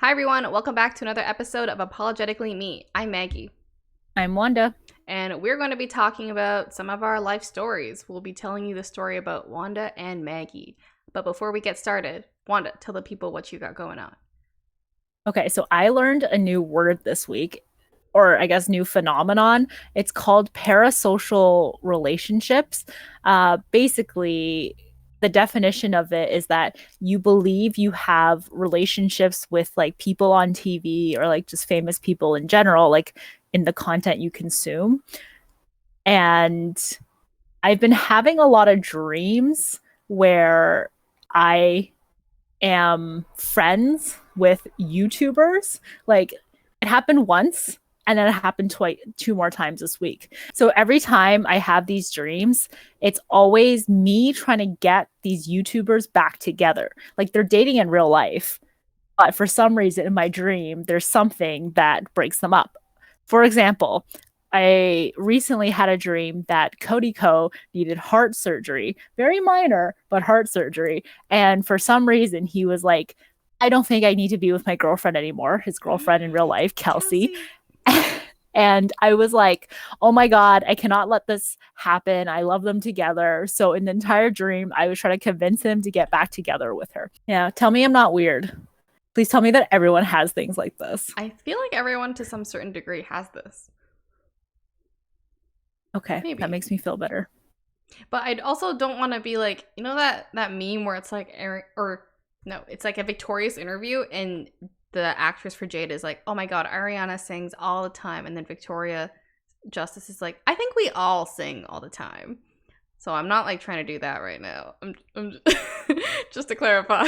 Hi, everyone. Welcome back to another episode of Apologetically Me. I'm Maggie. I'm Wanda. And we're going to be talking about some of our life stories. We'll be telling you the story about Wanda and Maggie. But before we get started, Wanda, tell the people what you got going on. Okay, so I learned a new word this week, or I guess new phenomenon. It's called parasocial relationships. Basically, the definition of it is that you believe you have relationships with like people on TV or like just famous people in general, like in the content you consume. And I've been having a lot of dreams where I am friends with YouTubers. Like it happened once and then it happened twice, two more times this week. So every time I have these dreams, it's always me trying to get these YouTubers back together. Like they're dating in real life, but for some reason in my dream, there's something that breaks them up. For example, I recently had a dream that Cody Co needed heart surgery, very minor, but heart surgery. And for some reason, he was like, I don't think I need to be with my girlfriend anymore, his girlfriend in real life, Kelsey. Kelsey. And I was like, oh my God, I cannot let this happen. I love them together. So in the entire dream, I was trying to convince him to get back together with her. Yeah, tell me I'm not weird. Please tell me that everyone has things like this. I feel like everyone to some certain degree has this. Okay, Maybe. that makes me feel better. But I also don't want to be like, you know that meme where it's like, no, it's like a Victorious interview and the actress for Jade is like, oh my God, Ariana sings all the time. And then Victoria Justice is like, I think we all sing all the time. So I'm not like trying to do that right now. I'm just to clarify.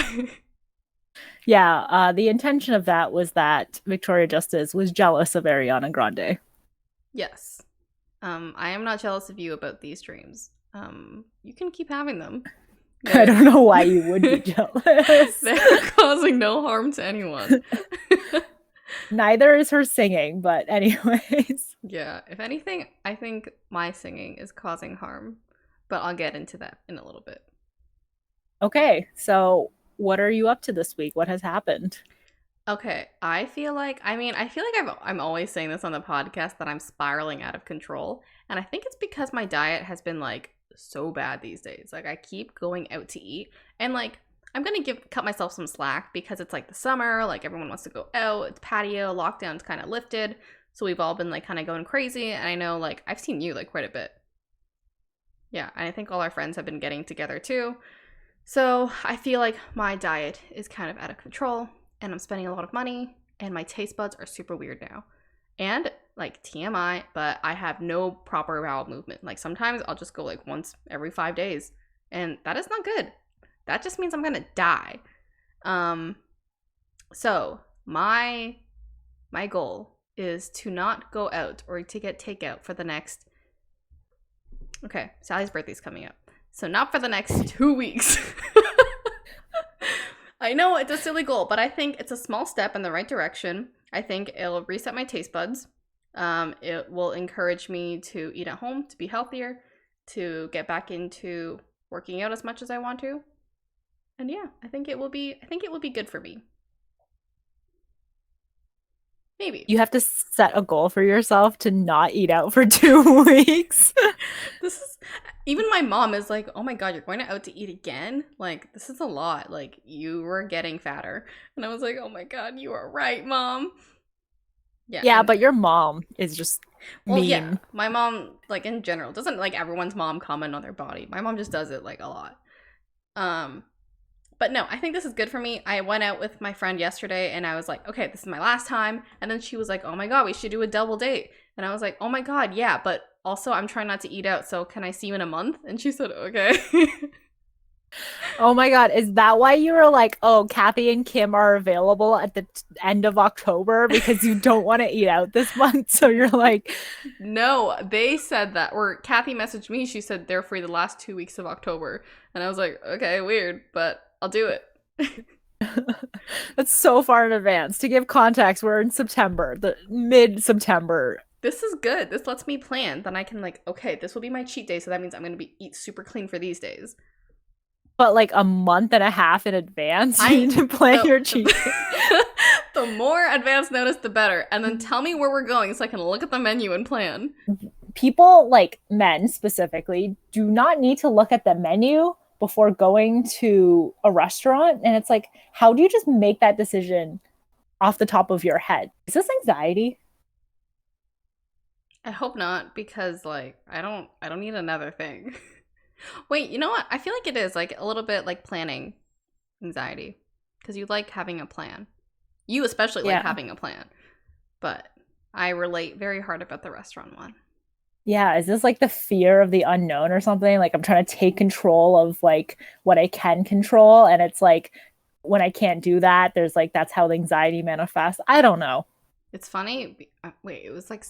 Yeah, the intention of that was that Victoria Justice was jealous of Ariana Grande. Yes. I am not jealous of you about these dreams. You can keep having them. I don't know why you would be jealous. They're causing no harm to anyone. Neither is her singing, but anyways. Yeah, if anything, I think my singing is causing harm, but I'll get into that in a little bit. Okay, so what are you up to this week? What has happened? Okay, I feel like I'm always saying this on the podcast that I'm spiraling out of control, and I think it's because my diet has been like so bad these days. Like I keep going out to eat, and like I'm gonna cut myself some slack because it's like the summer, like everyone wants to go out, it's patio, lockdown's kind of lifted, so we've all been like kind of going crazy, and I know like I've seen you like quite a bit. Yeah, and I think all our friends have been getting together too. So I feel like my diet is kind of out of control and I'm spending a lot of money and my taste buds are super weird now. And like TMI, but I have no proper bowel movement. Like sometimes I'll just go like once every 5 days and that is not good. That just means I'm gonna die. Um, so my goal is to not go out or to get takeout for the next. Okay, Sally's birthday's coming up. So not for the next 2 weeks. I know it's a silly goal, but I think it's a small step in the right direction. I think it'll reset my taste buds. It will encourage me to eat at home, to be healthier, to get back into working out as much as I want to. And yeah, I think it will be good for me. Maybe. You have to set a goal for yourself to not eat out for 2 weeks. This is even my mom is like, "Oh my God, you're going out to eat again? Like, this is a lot. Like, you were getting fatter." And I was like, "Oh my God, you are right, mom." Yeah. Yeah, And but your mom is just well, yeah, mean. my mom, like in general, doesn't like everyone's mom comment on their body. My mom just does it like a lot. Um, but no, I think this is good for me. I went out with my friend yesterday and I was like, okay, this is my last time. And then she was like, oh my God, we should do a double date. And I was like, oh my God, yeah, but also I'm trying not to eat out. So can I see you in a month? And she said, okay. Oh my God, is that why you were like, oh, Kathy and Kim are available at the end of October because you don't want to eat out this month? So you're like, No, they said that. Or Kathy messaged me. She said they're free the last 2 weeks of October. And I was like, okay, weird, but I'll do it. that's so far in advance. To give context, we're in September, the mid-September. This is good. This lets me plan. Then I can like, okay, this will be my cheat day. So that means I'm going to be eat super clean for these days. But like a month and a half in advance, you need to plan the, your cheat day. The more advance notice, the better. And then tell me where we're going so I can look at the menu and plan. People, like men specifically, do not need to look at the menu before going to a restaurant. And it's like, how do you just make that decision off the top of your head? Is this anxiety? I hope not, because like I don't need another thing. Wait, you know what? I feel like it is like a little bit like planning anxiety. Because you like having a plan. You especially like Yeah. having a plan. But I relate very hard about the restaurant one. Yeah, is this like the fear of the unknown or something? Like I'm trying to take control of like what I can control, and it's like when I can't do that, there's like that's how the anxiety manifests. I don't know. It's funny. Wait, it was like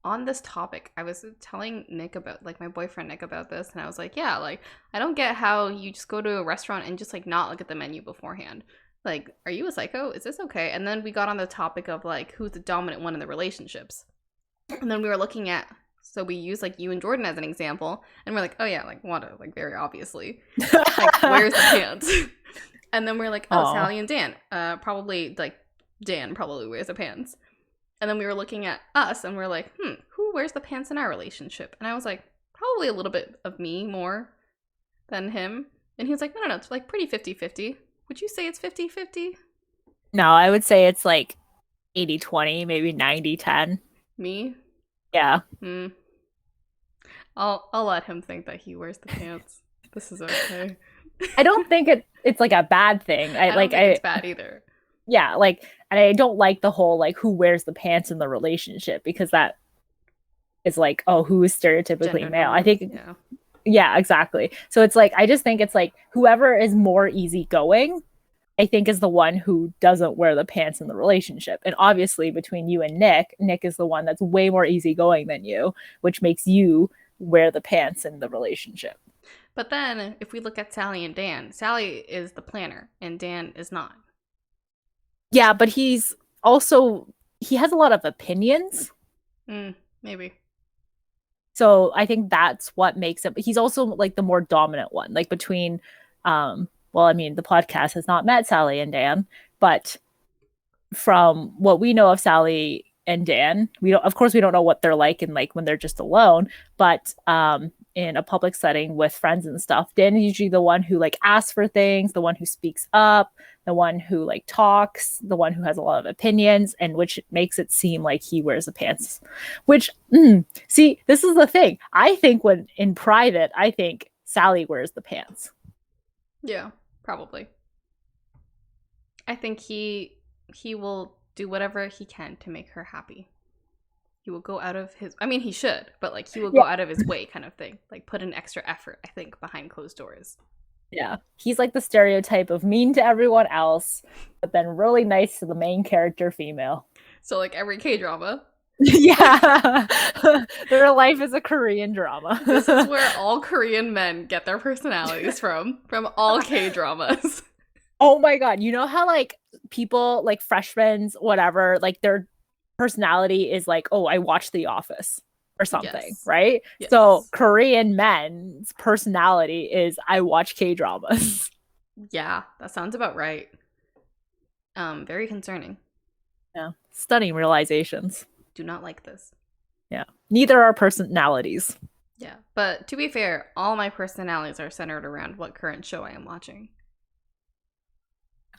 on this topic. I was telling Nick about, like, my boyfriend Nick about this, and I was like, yeah, like, I don't get how you just go to a restaurant and just like not look at the menu beforehand. Like, are you a psycho? Is this okay? And then we got on the topic of like who's the dominant one in the relationships. And then we were looking at, so we use like you and Jordan as an example, and we're like, oh yeah, like Wanda, like very obviously. Like, where's the pants? And then we're like, oh, Oh, Sally and Dan. Probably like Dan probably wears the pants. And then we were looking at us and we're like, who wears the pants in our relationship? And I was like, probably a little bit of me more than him. And he was like, no, it's like pretty 50-50. Would you say it's 50-50? no, I would say it's like 80-20, maybe 90-10. Me? Yeah. Hmm. I'll let him think that he wears the pants. This is okay. I don't think it's like a bad thing. I don't think it's bad either. Yeah, like, and I don't like the whole like who wears the pants in the relationship, because that is like, oh, who is stereotypically Gender male? I norms, think, yeah. yeah, exactly. So it's like, I just think it's like whoever is more easygoing, I think is the one who doesn't wear the pants in the relationship. And obviously, between you and Nick is the one that's way more easygoing than you, which makes you wear the pants in the relationship. But then if we look at Sally and Dan, Sally is the planner and Dan is not. Yeah, but he has a lot of opinions. Maybe. So I think that's what makes him. He's also like the more dominant one. Like between, well, I mean, the podcast has not met Sally and Dan, but from what we know of Sally and Dan, of course, we don't know what they're like in like when they're just alone, but in a public setting with friends and stuff, Dan is usually the one who like asks for things, the one who speaks up, the one who like talks, the one who has a lot of opinions, and which makes it seem like he wears the pants. Which, see, this is the thing. I think when in private, I think Sally wears the pants. Yeah, probably. I think he will do whatever he can to make her happy. He will go out of his, I mean, he should, but like he will go out of his way kind of thing. Like put in extra effort, I think, behind closed doors. Yeah. He's like the stereotype of mean to everyone else, but then really nice to the main character female. So like every K-drama. Yeah. Their life is a Korean drama. This is where all Korean men get their personalities from all K-dramas. Oh my God. You know how like people like freshmen, whatever, like their personality is like, oh, I watch The Office or something, Yes. right? Yes. So Korean men's personality is I watch K-dramas. Yeah, that sounds about right. Very concerning. Yeah. Stunning realizations. Do not like this. Yeah. Neither are personalities. Yeah, but to be fair, all my personalities are centered around what current show I am watching.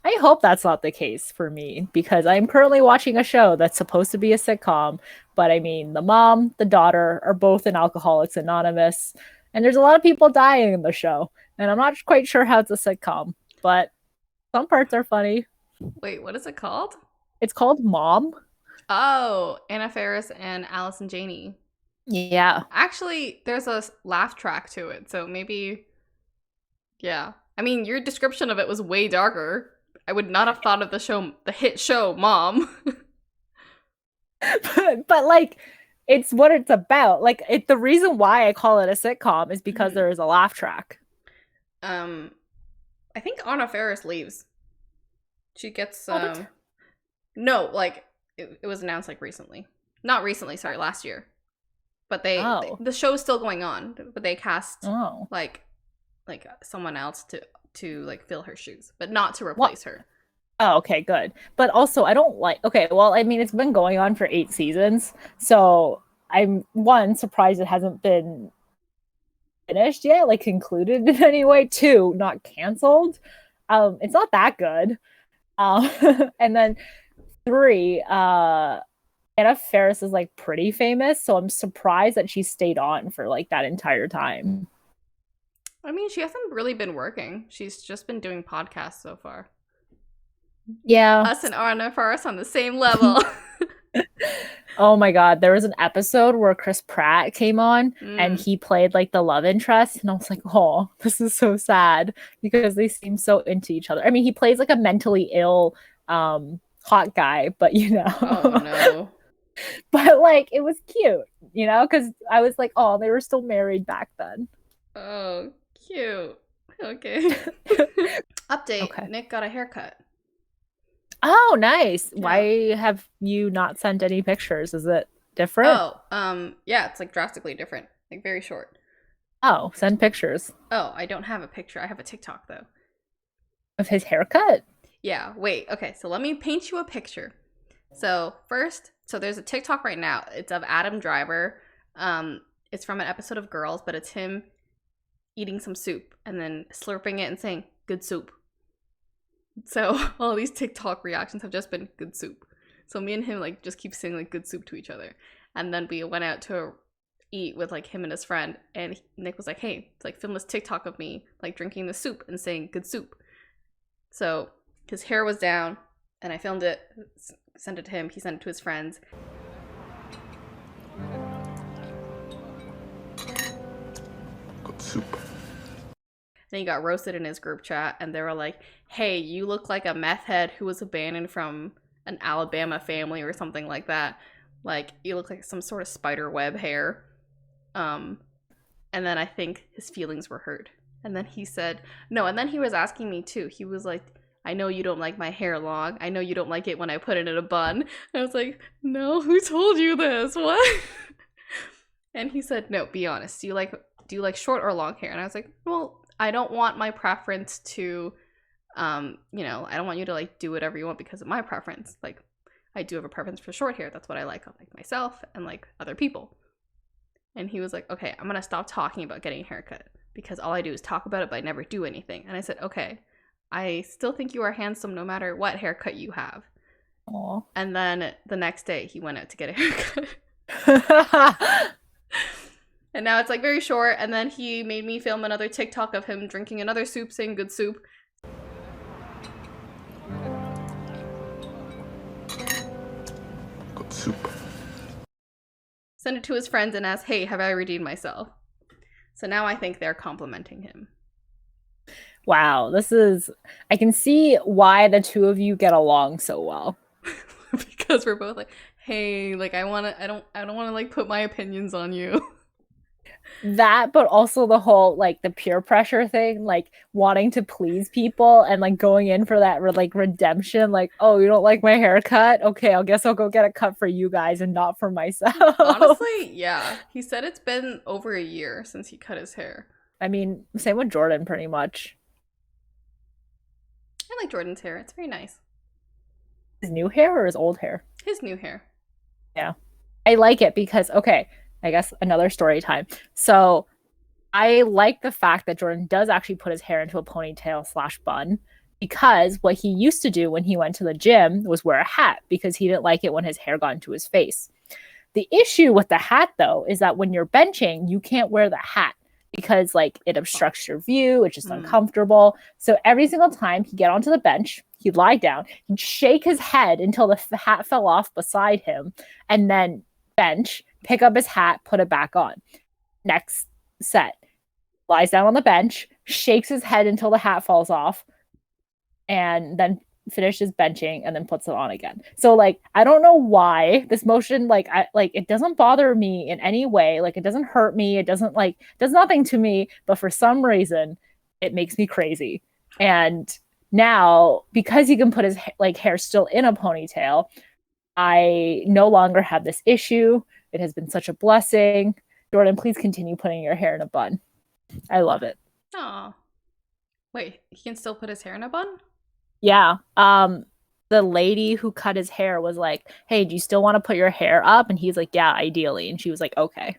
I hope that's not the case for me, because I'm currently watching a show that's supposed to be a sitcom, but I mean, the mom, the daughter are both in Alcoholics Anonymous, and there's a lot of people dying in the show, and I'm not quite sure how it's a sitcom, but some parts are funny. Wait, what is it called? It's called Mom. Oh, Anna Faris and Allison Janney. Yeah. Actually, there's a laugh track to it, so maybe, yeah. I mean, your description of it was way darker. I would not have thought of the hit show, Mom. but like, it's what it's about. Like, the reason why I call it a sitcom is because there is a laugh track. I think Anna Faris leaves. She gets no, like it was announced like recently. Not recently, sorry, last year. But the show's still going on, but they cast like someone else to like fill her shoes, but not to replace her. Oh, okay, good. But also, I don't like. Okay, well, I mean, it's been going on for 8 seasons, so I'm one surprised it hasn't been finished yet, like concluded in any way. Two, not canceled. It's not that good. Um, and then three, Anna Faris is like pretty famous, so I'm surprised that she stayed on for like that entire time. I mean, she hasn't really been working. She's just been doing podcasts so far. Yeah. Us and Anna Faris on the same level. Oh my God. There was an episode where Chris Pratt came on and Mm. he played like the love interest. And I was like, oh, this is so sad because they seem so into each other. I mean, he plays like a mentally ill, hot guy, but Oh no. but like it was cute, because I was like, oh, they were still married back then. Oh, cute. Okay. Update: Okay. Nick got a haircut. Oh, nice. Yeah. Why have you not sent any pictures? Is it different? Oh, yeah, it's like drastically different. Like very short. Oh, send pictures Oh, I don't have a picture. I have a TikTok though. of his haircut. Yeah, wait. Okay, so let me paint you a picture. So, first, so there's a TikTok right now. It's of Adam Driver. It's from an episode of Girls, but it's him eating some soup and then slurping it and saying, "Good soup." So, all these TikTok reactions have just been good soup. So, me and him like just keep saying like good soup to each other. And then we went out to eat with like him and his friend, and Nick was like, "Hey, like film this TikTok of me like drinking the soup and saying good soup." So, his hair was down, and I filmed it, sent it to him. He sent it to his friends. Good soup. And he got roasted in his group chat, and they were like, "Hey, you look like a meth head who was abandoned from an Alabama family or something like that. Like, you look like some sort of spider web hair." Um, and then I think his feelings were hurt. And then he said, no, and then he was asking me too. He was like, "I know you don't like my hair long. I know you don't like it when I put it in a bun." And I was like, "No, who told you this? What?" And he said, "No, be honest. Do you like short or long hair?" And I was like, "Well, I don't want my preference to I don't want you to like do whatever you want because of my preference. Like I do have a preference for short hair. That's what I like on like myself and like other people." And he was like, "Okay, I'm gonna stop talking about getting a haircut because all I do is talk about it, but I never do anything." And I said, "Okay, I still think you are handsome no matter what haircut you have." Aw. And then the next day, he went out to get a haircut. And now it's like very short. And then he made me film another TikTok of him drinking another soup, saying good soup. Good soup. Send it to his friends and ask, "Hey, have I redeemed myself?" So now I think they're complimenting him. Wow, I can see why the two of you get along so well. Because we're both like, "Hey, like I don't want to like put my opinions on you." That, but also the whole like the peer pressure thing, like wanting to please people and like going in for that like redemption, like, oh, you don't like my haircut? Okay, I guess I'll go get a cut for you guys and not for myself. Honestly, yeah. He said it's been over a year since he cut his hair. I mean, same with Jordan, pretty much. I like Jordan's hair. It's very nice. His new hair or his old hair? His new hair. Yeah. I like it because, okay, I guess another story time. So I like the fact that Jordan does actually put his hair into a ponytail slash bun because what he used to do when he went to the gym was wear a hat because he didn't like it when his hair got into his face. The issue with the hat, though, is that when you're benching, you can't wear the hat because like it obstructs your view. It's just Mm. uncomfortable. So every single time he'd get onto the bench, he'd lie down, he'd shake his head until the hat fell off beside him, and then bench, pick up his hat, put it back on. Next set, lies down on the bench, shakes his head until the hat falls off, and then finishes benching and then puts it on again. So like I don't know why this motion it doesn't bother me in any way. Like it doesn't hurt me. It doesn't like does nothing to me, but for some reason it makes me crazy. And now because he can put his like hair still in a ponytail, I no longer have this issue. It has been such a blessing. Jordan, please continue putting your hair in a bun. I love it. Aw. Wait, he can still put his hair in a bun? Yeah. The lady who cut his hair was like, "Hey, do you still want to put your hair up?" And he's like, "Yeah, ideally." And she was like, "Okay."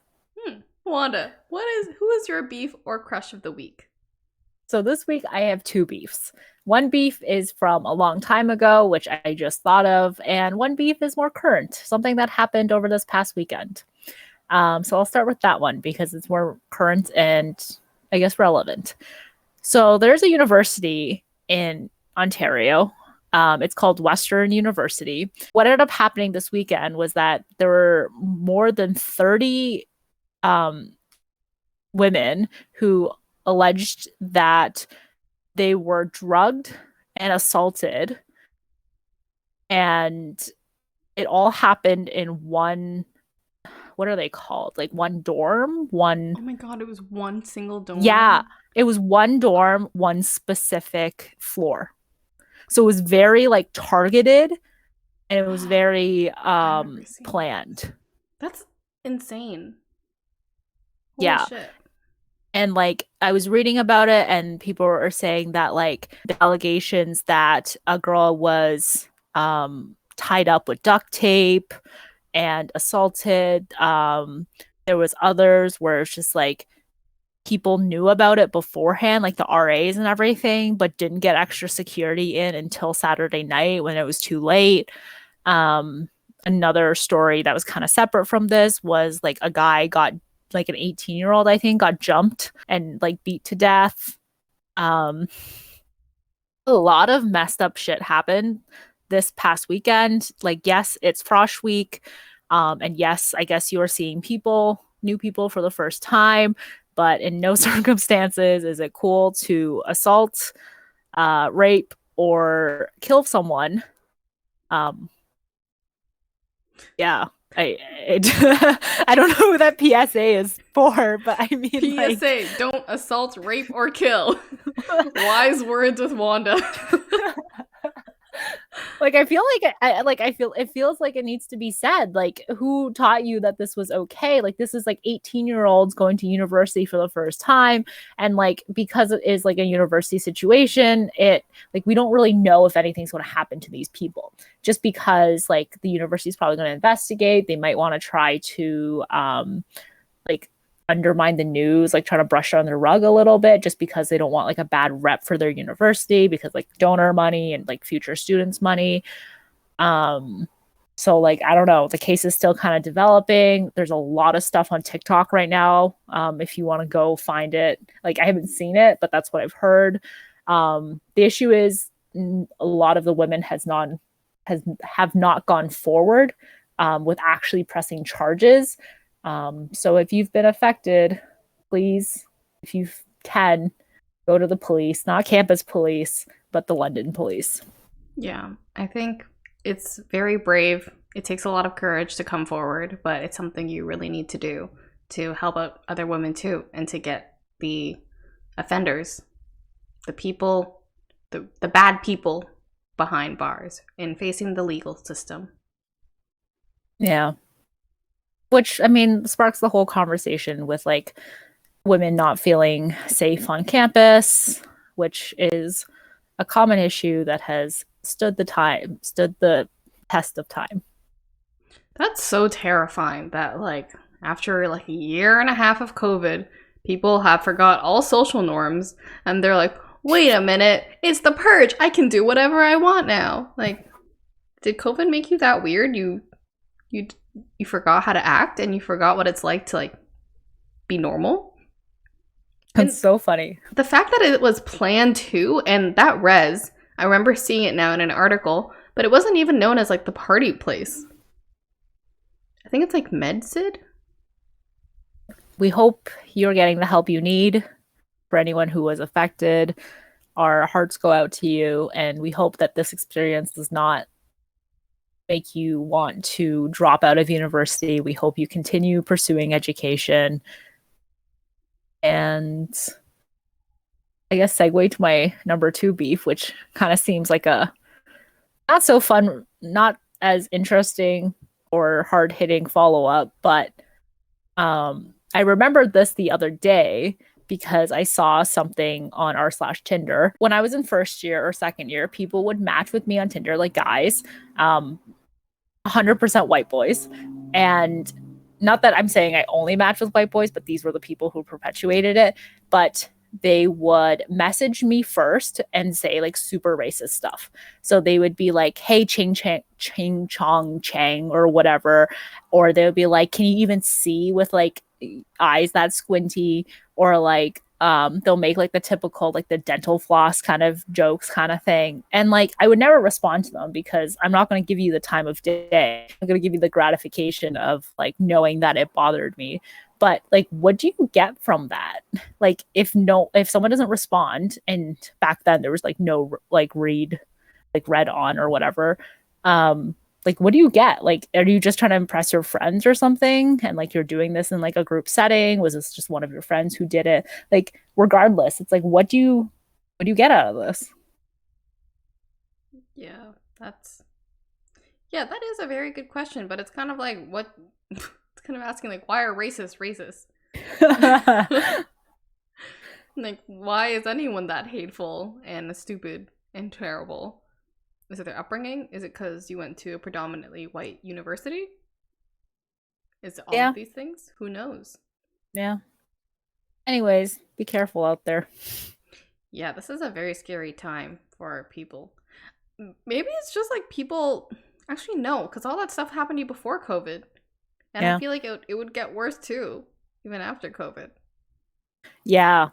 Wanda, who is your beef or crush of the week? So this week I have two beefs. One beef is from a long time ago, which I just thought of, and one beef is more current, something that happened over this past weekend. So I'll start with that one because it's more current and I guess relevant. So there's a university in Ontario. It's called Western University. What ended up happening this weekend was that there were more than 30 um, women who alleged that they were drugged and assaulted, and it all happened in one, what are they called? Like one dorm, one. Oh my god, it was one single dorm. Yeah, it was one dorm, one specific floor. So it was very like targeted and it was very I remember seeing planned. That's insane. Holy Yeah. shit. And like I was reading about it and people were saying that like the allegations that a girl was tied up with duct tape and assaulted. There was others where it's just like people knew about it beforehand, like the RAs and everything, but didn't get extra security in until Saturday night when it was too late. Another story that was kind of separate from this was like a guy got, like an 18-year-old, I think, got jumped and like beat to death. Um, a lot of messed up shit happened this past weekend. Like, yes, it's Frosh Week. And yes, I guess you are seeing new people for the first time, but in no circumstances is it cool to assault, rape, or kill someone. Yeah. I don't know who that PSA is for, but I mean, PSA, like, don't assault, rape, or kill. Wise words with Wanda. like I feel like I feel it feels like it needs to be said. Like, who taught you that this was okay? Like, this is like 18-year-olds going to university for the first time, and like because it is like a university situation, it like we don't really know if anything's going to happen to these people. Just because like the university is probably going to investigate, they might want to try to like undermine the news, like try to brush it on the rug a little bit just because they don't want like a bad rep for their university because like donor money and like future students money. um so like I don't know, the case is still kind of developing. There's a lot of stuff on TikTok right now. If you want to go find it, like I haven't seen it, but that's what I've heard. The issue is a lot of the women have not gone forward with actually pressing charges. So if you've been affected, please, if you can, go to the police, not campus police, but the London police. Yeah, I think it's very brave. It takes a lot of courage to come forward, but it's something you really need to do to help out other women too and to get the offenders, the people, the bad people behind bars and facing the legal system. Yeah. Which, I mean, sparks the whole conversation with like women not feeling safe on campus, which is a common issue that has stood the test of time. That's so terrifying that like after like a year and a half of COVID, people have forgot all social norms and they're like, "Wait a minute, it's the purge. I can do whatever I want now." Like, did COVID make you that weird? You you forgot how to act and you forgot what it's like to like be normal? It's so funny. The fact that it was planned too, and that res, I remember seeing it now in an article, but it wasn't even known as like the party place. I think it's like MedSid. We hope you're getting the help you need. For anyone who was affected, our hearts go out to you, and we hope that this experience does not make you want to drop out of university. We hope you continue pursuing education. And I guess segue to my number two beef, which kind of seems like a not so fun, not as interesting or hard hitting follow up, but I remembered this the other day because I saw something on r/Tinder. When I was in first year or second year, people would match with me on Tinder, like guys, 100% white boys. And not that I'm saying I only match with white boys, but these were the people who perpetuated it. But they would message me first and say like super racist stuff. So they would be like, hey, ching chong chang or whatever. Or they would be like, can you even see with like eyes that squinty? Or like they'll make like the typical like the dental floss kind of jokes kind of thing. And like I would never respond to them because I'm not going to give you the time of day. I'm going to give you the gratification of like knowing that it bothered me. But like what do you get from that? Like if someone doesn't respond, and back then there was like no like read on or whatever, like what do you get? Like are you just trying to impress your friends or something, and like you're doing this in like a group setting? Was this just one of your friends who did it? Like regardless, it's like what do you get out of this? Yeah, that is a very good question, but it's kind of like what it's kind of asking like why are racists racist? Like why is anyone that hateful and stupid and terrible? Is it their upbringing? Is it because you went to a predominantly white university? Is it all of these things? Who knows? Yeah. Anyways, be careful out there. Yeah, this is a very scary time for people. Maybe it's just like people actually no, because all that stuff happened to you before COVID. And I feel like it would get worse too, even after COVID. Yeah.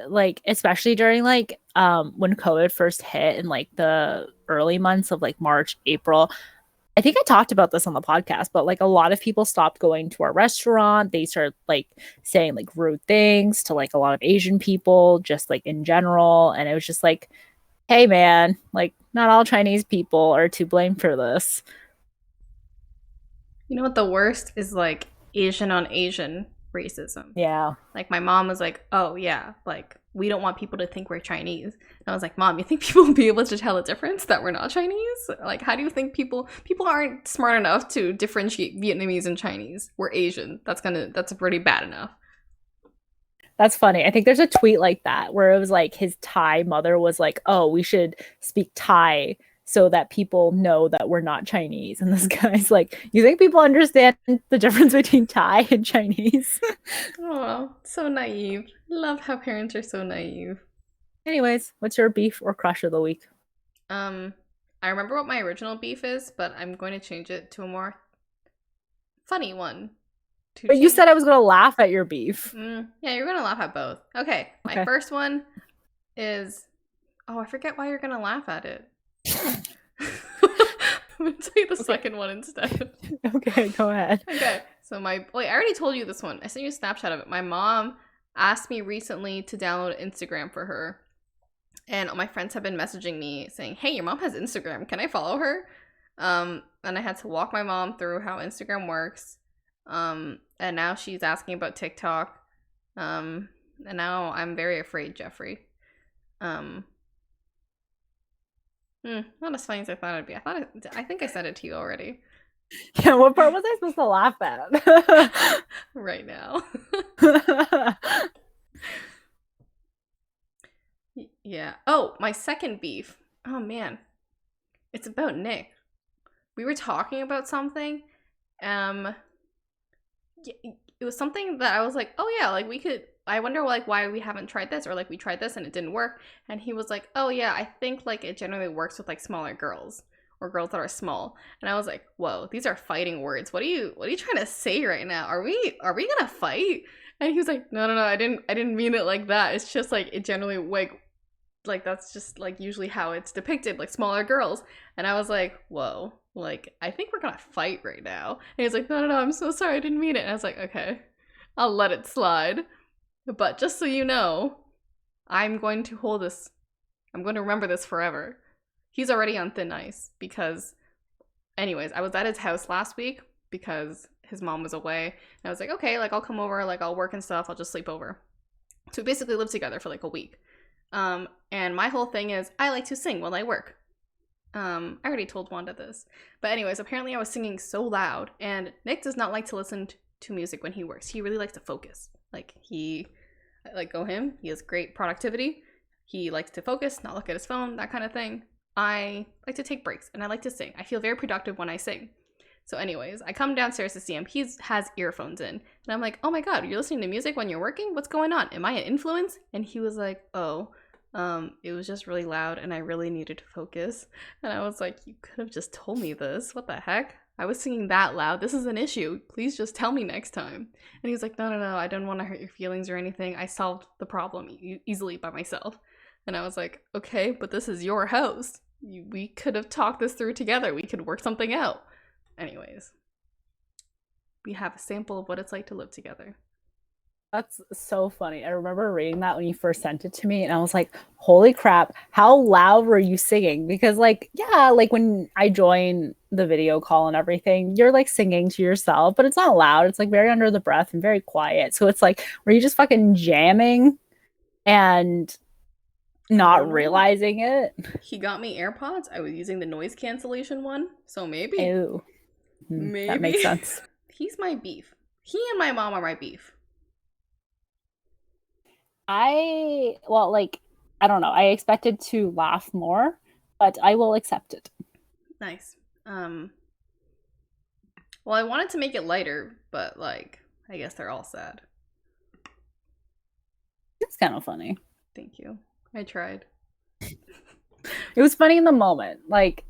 Like especially during like when COVID first hit in like the early months of like March, April. I think I talked about this on the podcast, but like a lot of people stopped going to our restaurant. They started like saying like rude things to like a lot of Asian people, just like in general. And it was just like, hey man, like not all Chinese people are to blame for this. You know what the worst is, like Asian on Asian racism. Yeah. Like my mom was like, oh yeah, like we don't want people to think we're Chinese. And I was like, Mom, you think people will be able to tell the difference that we're not Chinese? Like how do you think people aren't smart enough to differentiate Vietnamese and Chinese? We're Asian. That's pretty bad enough. That's funny. I think there's a tweet like that where it was like his Thai mother was like, oh, we should speak Thai so that people know that we're not Chinese. And this guy's like, you think people understand the difference between Thai and Chinese? Oh, so naive. Love how parents are so naive. Anyways, what's your beef or crush of the week? I remember what my original beef is, but I'm going to change it to a more funny one. But you said I was going to laugh at your beef. Yeah, you're going to laugh at both. Okay, my first one is... Oh, I forget why you're going to laugh at it. I'm going to tell you the second one instead. Okay, go ahead. Okay, so I already told you this one. I sent you a snapshot of it. My mom asked me recently to download Instagram for her. And all my friends have been messaging me saying, hey, your mom has Instagram. Can I follow her? And I had to walk my mom through how Instagram works. And now she's asking about TikTok. And now I'm very afraid, Jeffrey. Not as funny as I thought it'd be. I think I said it to you already. Yeah, what part was I supposed to laugh at? Right now. Yeah. Oh, my second beef. Oh man. It's about Nick. We were talking about something. It was something that I was like, oh yeah, like we could, I wonder like why we haven't tried this, or like we tried this and it didn't work. And he was like, oh yeah, I think like it generally works with like smaller girls or girls that are small. And I was like, whoa, these are fighting words. What are you trying to say right now? Are we gonna fight? And he was like, no, I didn't mean it like that. It's just like it generally like that's just like usually how it's depicted, like smaller girls. And I was like, whoa, like I think we're gonna fight right now. And he was like, no, I'm so sorry, I didn't mean it. And I was like, okay, I'll let it slide. But just so you know, I'm going to remember this forever. He's already on thin ice because, anyways, I was at his house last week because his mom was away. And I was like, okay, like I'll come over, like I'll work and stuff, I'll just sleep over. So we basically lived together for like a week. And my whole thing is I like to sing while I work. I already told Wanda this. But anyways, apparently I was singing so loud, and Nick does not like to listen to music when he works. He really likes to focus. Like like go him. He has great productivity. He likes to focus, not look at his phone, that kind of thing. I like to take breaks and I like to sing. I feel very productive when I sing. So anyways, I come downstairs to see him. He has earphones in. And I'm like, oh my God, you're listening to music when you're working? What's going on? Am I an influence? And he was like, oh, it was just really loud and I really needed to focus. And I was like, you could have just told me this. What the heck? I was singing that loud. This is an issue. Please just tell me next time. And he was like, no, I don't want to hurt your feelings or anything. I solved the problem easily by myself. And I was like, okay, but this is your house. We could have talked this through together. We could work something out. Anyways, we have a sample of what it's like to live together. That's so funny. I remember reading that when you first sent it to me, and I was like, holy crap, how loud were you singing? Because, like, yeah, like when I join the video call and everything, you're like singing to yourself, but it's not loud. It's like very under the breath and very quiet. So it's like, were you just fucking jamming and not realizing it? He got me AirPods. I was using the noise cancellation one, so maybe. Ew. Maybe. That makes sense. He's my beef. He and my mom are my beef. I don't know. I expected to laugh more, but I will accept it. Nice. Well, I wanted to make it lighter, but like, I guess they're all sad. It's kind of funny. Thank you. I tried. It was funny in the moment. Like,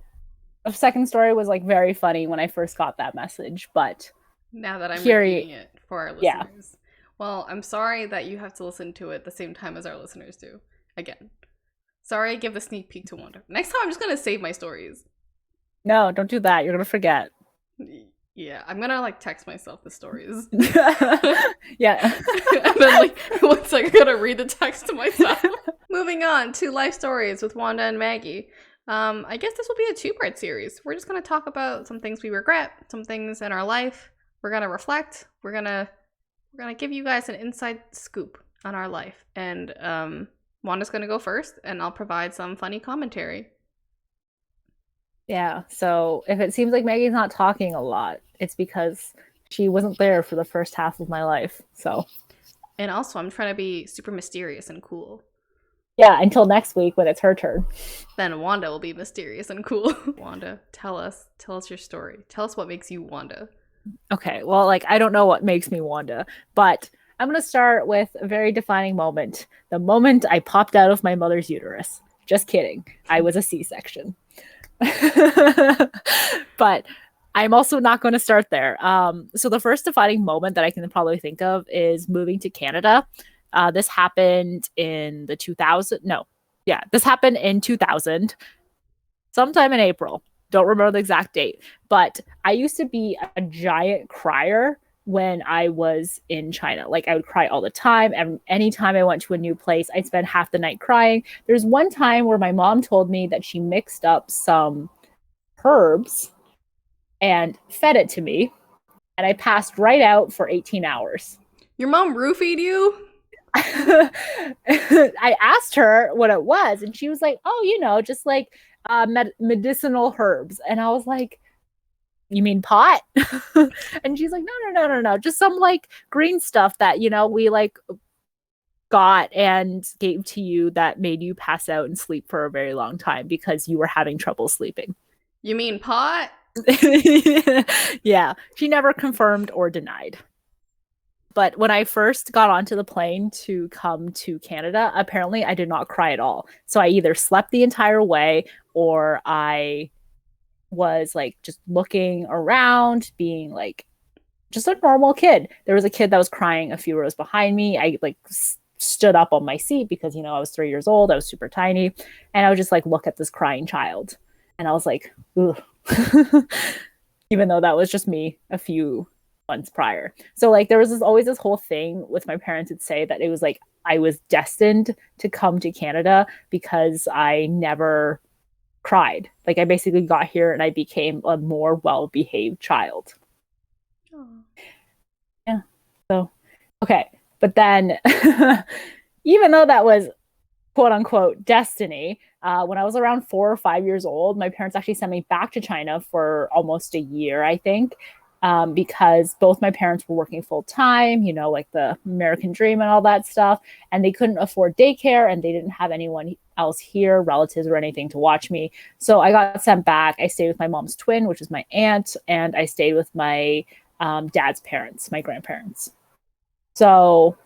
a second story was like very funny when I first got that message, but now that I'm repeating it for our listeners. Yeah. Well, I'm sorry that you have to listen to it the same time as our listeners do. Again. Sorry I give the sneak peek to Wanda. Next time I'm just gonna save my stories. No, don't do that. You're gonna forget. Yeah, I'm gonna like text myself the stories. Yeah. And then like 1 second, I gotta read the text to myself. Moving on to life stories with Wanda and Maggie. I guess this will be a 2-part series. We're just gonna talk about some things we regret, some things in our life. We're gonna reflect. We're gonna give you guys an inside scoop on our life. And Wanda's gonna go first, and I'll provide some funny commentary. Yeah, so if it seems like Maggie's not talking a lot, it's because she wasn't there for the first half of my life, so. And also, I'm trying to be super mysterious and cool. Yeah, until next week when it's her turn. Then Wanda will be mysterious and cool. Wanda, tell us your story. Tell us what makes you Wanda. Okay, well, like, I don't know what makes me Wanda, but I'm going to start with a very defining moment. The moment I popped out of my mother's uterus. Just kidding. I was a C-section. But I'm also not going to start there. So the first defining moment that I can probably think of is moving to Canada. This happened in the 2000. No. Yeah, this happened in 2000. Sometime in April. Don't remember the exact date. But I used to be a giant crier when I was in China. Like, I would cry all the time. And anytime I went to a new place, I'd spend half the night crying. There's one time where my mom told me that she mixed up some herbs and fed it to me. And I passed right out for 18 hours. Your mom roofied you? I asked her what it was. And she was like, oh, just like medicinal herbs. And I was like, you mean pot? And she's like, no, just some like green stuff that we like got and gave to you that made you pass out and sleep for a very long time because you were having trouble sleeping. You mean pot? Yeah, she never confirmed or denied. But when I first got onto the plane to come to Canada, apparently I did not cry at all. So I either slept the entire way or I was like just looking around, being like just a normal kid. There was a kid that was crying a few rows behind me. I like stood up on my seat because I was 3 years old. I was super tiny, and I would just like look at this crying child, and I was like, ooh. Even though that was just me a few months prior. So like there was always this whole thing with my parents would say that it was like I was destined to come to Canada because I never cried. Like I basically got here and I became a more well-behaved child. Aww. Yeah. So, okay. But then even though that was quote unquote destiny, when I was around 4 or 5 years old, my parents actually sent me back to China for almost a year, I think. because both my parents were working full time, you know, like the American dream and all that stuff. And they couldn't afford daycare and they didn't have anyone else here, relatives or anything to watch me. So I got sent back. I stayed with my mom's twin, which is my aunt, and I stayed with my dad's parents, my grandparents. So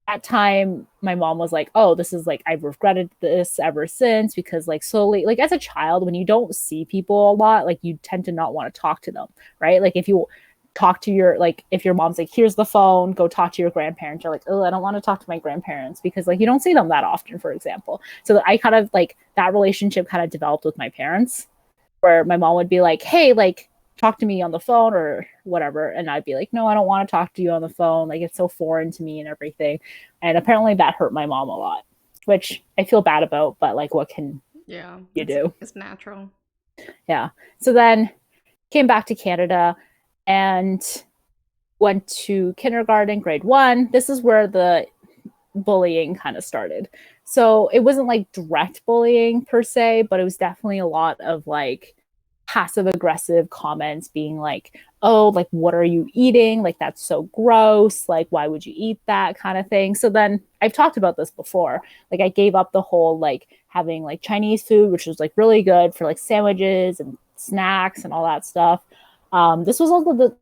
at time my mom was like, oh, this is like, I've regretted this ever since, because like slowly, like as a child, when you don't see people a lot, like you tend to not want to talk to them, right? Like if you talk to your, like if your mom's like, here's the phone, go talk to your grandparents, you're like, oh, I don't want to talk to my grandparents because like you don't see them that often, for example. So I kind of like that relationship kind of developed with my parents, where my mom would be like, hey, like talk to me on the phone or whatever. And I'd be like, no, I don't want to talk to you on the phone. Like it's so foreign to me and everything. And apparently that hurt my mom a lot, which I feel bad about, but like what can you do? It's natural. Yeah. So then came back to Canada and went to kindergarten, grade 1. This is where the bullying kind of started. So it wasn't like direct bullying per se, but it was definitely a lot of like passive aggressive comments being like, oh, like what are you eating, like that's so gross, like why would you eat that, kind of thing. So then I've talked about this before, like I gave up the whole like having like Chinese food, which was like really good for like sandwiches and snacks and all that stuff. This was also the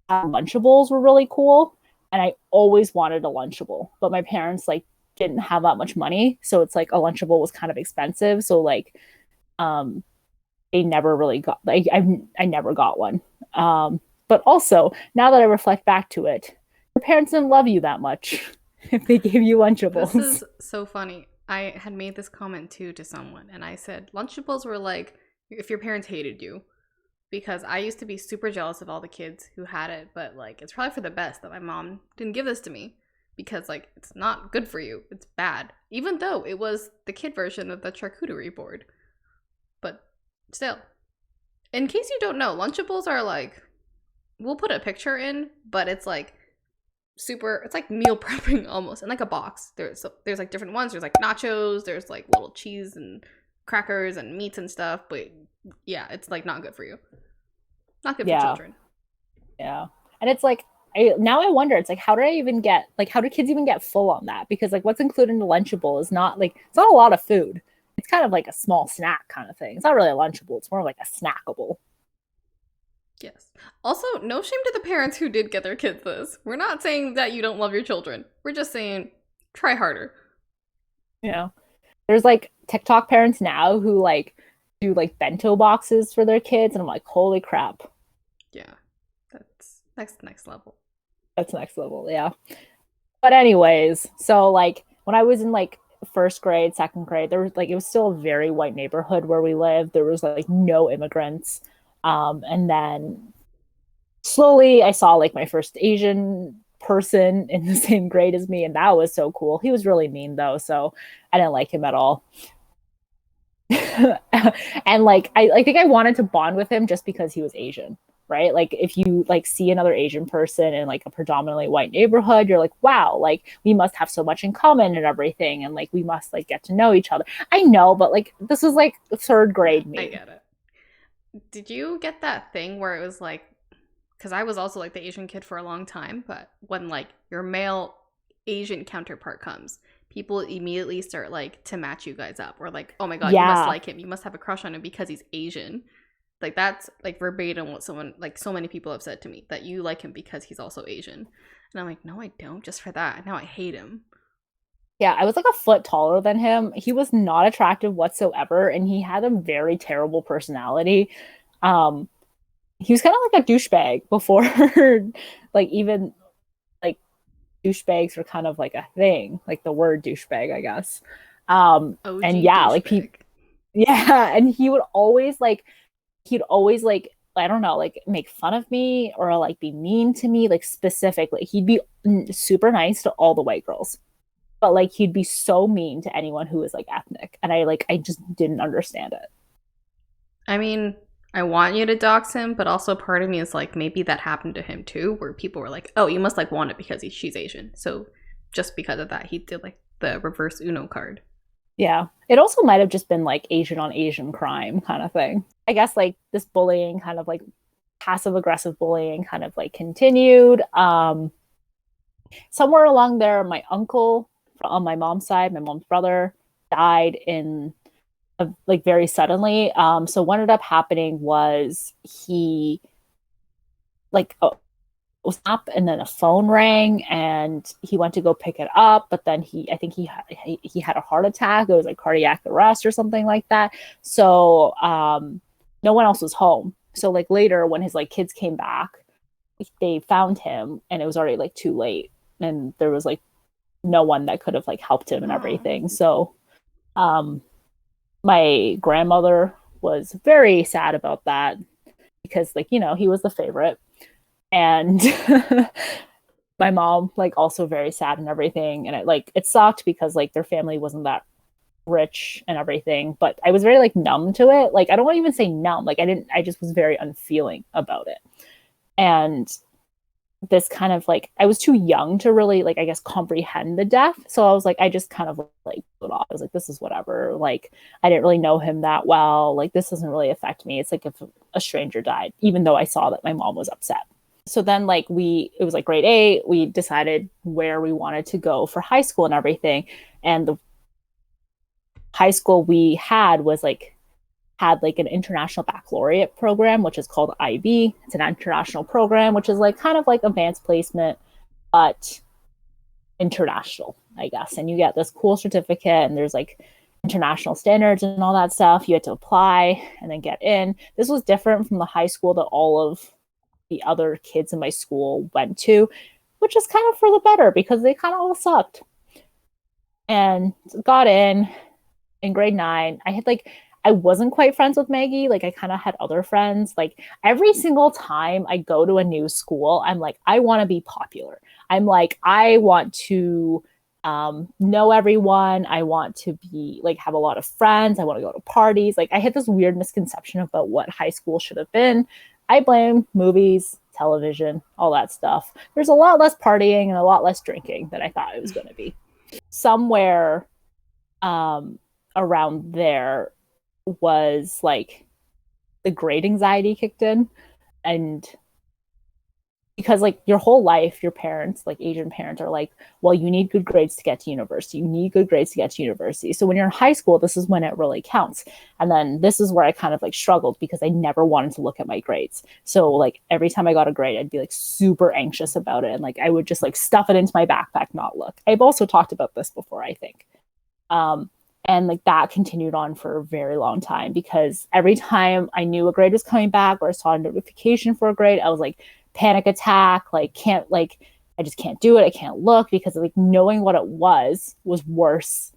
Lunchables were really cool, and I always wanted a Lunchable, but my parents like didn't have that much money, so it's like a Lunchable was kind of expensive, so like um they never really got, like I never got one. But also now that I reflect back to it, your parents didn't love you that much if they gave you Lunchables. This is so funny. I had made this comment too to someone, and I said Lunchables were like if your parents hated you, because I used to be super jealous of all the kids who had it, but like it's probably for the best that my mom didn't give this to me, because like it's not good for you. It's bad, even though it was the kid version of the charcuterie board. But still, in case you don't know, Lunchables are like, we'll put a picture in, but it's like super, it's like meal prepping almost, in like a box. There's like different ones. There's like nachos, there's like little cheese and crackers and meats and stuff, but yeah, it's like not good for you. Not good for children. Yeah. And it's like, now I wonder, it's like, how do kids even get full on that? Because like what's included in the Lunchable is not like, it's not a lot of food. It's kind of like a small snack kind of thing. It's not really a Lunchable. It's more like a snackable. Yes. Also, no shame to the parents who did get their kids this. We're not saying that you don't love your children. We're just saying try harder. You know, there's like TikTok parents now who like do like bento boxes for their kids, and I'm like, holy crap. Yeah, that's next level. That's next level, yeah. But anyways, so like when I was in like first grade, second grade, there was like, it was still a very white neighborhood where we lived. There was like no immigrants. And then slowly I saw like my first Asian person in the same grade as me, and that was so cool. He was really mean though, so I didn't like him at all. And like I think I wanted to bond with him just because he was Asian, right? Like if you like see another Asian person in like a predominantly white neighborhood, you're like, wow, like we must have so much in common and everything, and like we must like get to know each other. I know, but like this was like third grade me. I get it. Did you get that thing where it was like, because I was also like the Asian kid for a long time, but when like your male Asian counterpart comes, people immediately start like to match you guys up, or like, oh my god, you must like him, you must have a crush on him because he's Asian. Like that's like verbatim what someone, like so many people have said to me, that you like him because he's also Asian. And I'm like, no, I don't, just for that. Now I hate him. Yeah, I was like a foot taller than him. He was not attractive whatsoever, and he had a very terrible personality. Um, he was kind of like a douchebag before, like even like douchebags were kind of like a thing, like the word douchebag, I guess. OG And yeah, douchebag. like yeah, and he'd always like, I don't know, like make fun of me or like be mean to me, like specifically. He'd be super nice to all the white girls, but like he'd be so mean to anyone who was like ethnic, and I just didn't understand it. I mean, I want you to dox him, but also part of me is like, maybe that happened to him too, where people were like, oh, you must like Wanda because she's Asian, so just because of that he did like the reverse Uno card. Yeah, it also might have just been like Asian on Asian crime kind of thing. I guess like this bullying kind of like passive aggressive bullying kind of like continued. Somewhere along there, my uncle on my mom's side, my mom's brother, died in like very suddenly. So what ended up happening was he like was up and then a phone rang and he went to go pick it up, but then I think he had a heart attack. It was like cardiac arrest or something like that. So no one else was home. So like later when his like kids came back, they found him and it was already like too late and there was like no one that could have like helped him and everything. So my grandmother was very sad about that because like, you know, he was the favorite. And my mom like also very sad and everything. And it sucked because like their family wasn't that rich and everything, but I was very like numb to it. Like I don't want to even say numb. Like I just was very unfeeling about it. And this kind of like I was too young to really like I guess comprehend the death. So I was like I just kind of like put off. I was like this is whatever. Like I didn't really know him that well. Like this doesn't really affect me. It's like if a stranger died, even though I saw that my mom was upset. So then like it was like grade 8, we decided where we wanted to go for high school and everything. And the high school we had like an international baccalaureate program, which is called IB. It's an international program, which is like kind of like advanced placement, but international, I guess. And you get this cool certificate and there's like international standards and all that stuff. You had to apply and then get in. This was different from the high school that all of the other kids in my school went to, which is kind of for the better because they kind of all sucked. And got in grade 9. I wasn't quite friends with Maggie. Like I kind of had other friends. Like every single time I go to a new school, I'm like, I want to be popular. I'm like, I want to know everyone. I want to be like have a lot of friends. I want to go to parties. Like I had this weird misconception about what high school should have been. I blame movies, television, all that stuff. There's a lot less partying and a lot less drinking than I thought it was going to be. Somewhere around there was like the grade anxiety kicked in. And because like your whole life, your parents, like Asian parents, are like, well, you need good grades to get to university. You need good grades to get to university. So when you're in high school, this is when it really counts. And then this is where I kind of like struggled because I never wanted to look at my grades. So like every time I got a grade, I'd be like super anxious about it. And like I would just like stuff it into my backpack, not look. I've also talked about this before, I think. And like that continued on for a very long time because every time I knew a grade was coming back or I saw a notification for a grade, I was like, panic attack, like can't like I just can't do it. I can't look because like knowing what it was worse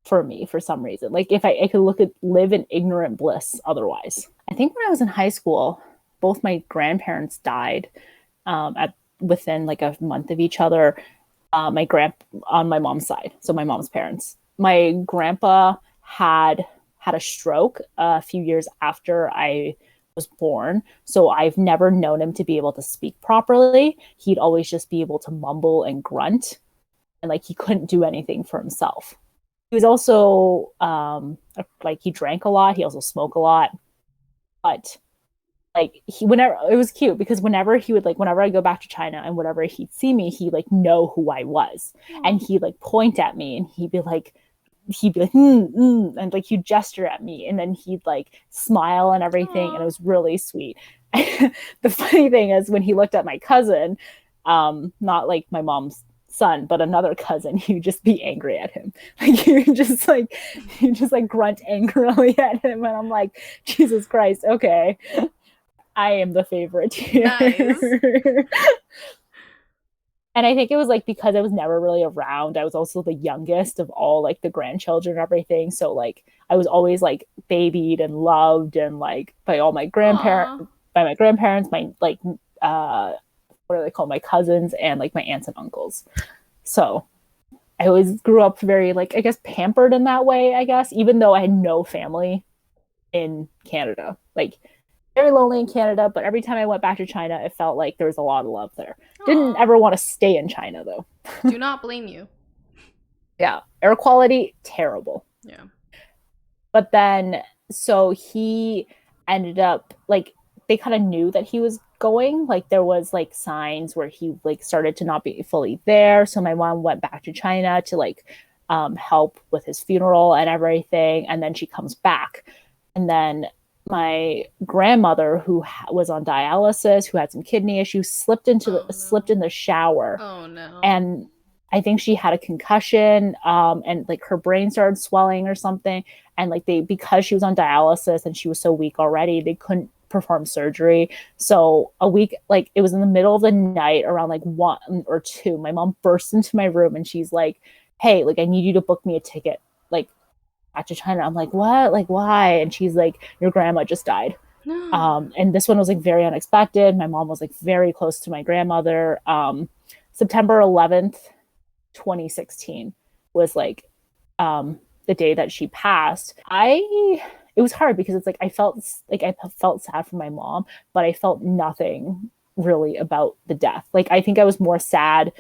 for me for some reason. Like if I could live in ignorant bliss otherwise. I think when I was in high school, both my grandparents died at within like a month of each other. My on my mom's side, so my mom's parents. My grandpa had a stroke a few years after I was born. So I've never known him to be able to speak properly. He'd always just be able to mumble and grunt. And like he couldn't do anything for himself. He was also like he drank a lot. He also smoked a lot. But like whenever it was cute because whenever he would like whenever I go back to China and whenever he'd see me, he like know who I was. And he'd like point at me and he'd be like and like he'd gesture at me and then he'd like smile and everything. Aww. And it was really sweet. The funny thing is when he looked at my cousin, not like my mom's son, but another cousin, he would just be angry at him. Like he would just like grunt angrily at him. And I'm like, Jesus Christ, okay. I am the favorite here. Nice. And I think it was like because I was never really around. I was also the youngest of all like the grandchildren and everything. So like I was always like babied and loved and like by all my grandparents, my like what are they called? My cousins and like my aunts and uncles. So I always grew up very like I guess pampered in that way, I guess, even though I had no family in Canada. Like very lonely in Canada, but every time I went back to China, it felt like there was a lot of love there. Aww. Didn't ever want to stay in China, though. Do not blame you. Yeah. Air quality, terrible. Yeah. But then, so he ended up, like, they kind of knew that he was going. Like there was like signs where he like started to not be fully there. So my mom went back to China to like help with his funeral and everything. And then she comes back. And then my grandmother, who was on dialysis, who had some kidney issues, slipped in the shower. Oh no. And I think she had a concussion, and like her brain started swelling or something. And like because she was on dialysis and she was so weak already, they couldn't perform surgery. So a week, like it was in the middle of the night around like 1 or 2, my mom burst into my room and she's like, "Hey, like I need you to book me a ticket, like back to China." I'm like, "What? Like why?" And she's like, "Your grandma just died." And this one was like very unexpected. My mom was like very close to my grandmother. September 11th, 2016 was like the day that she passed. It was hard because it's like I felt sad for my mom, but I felt nothing really about the death. Like I think I was more sad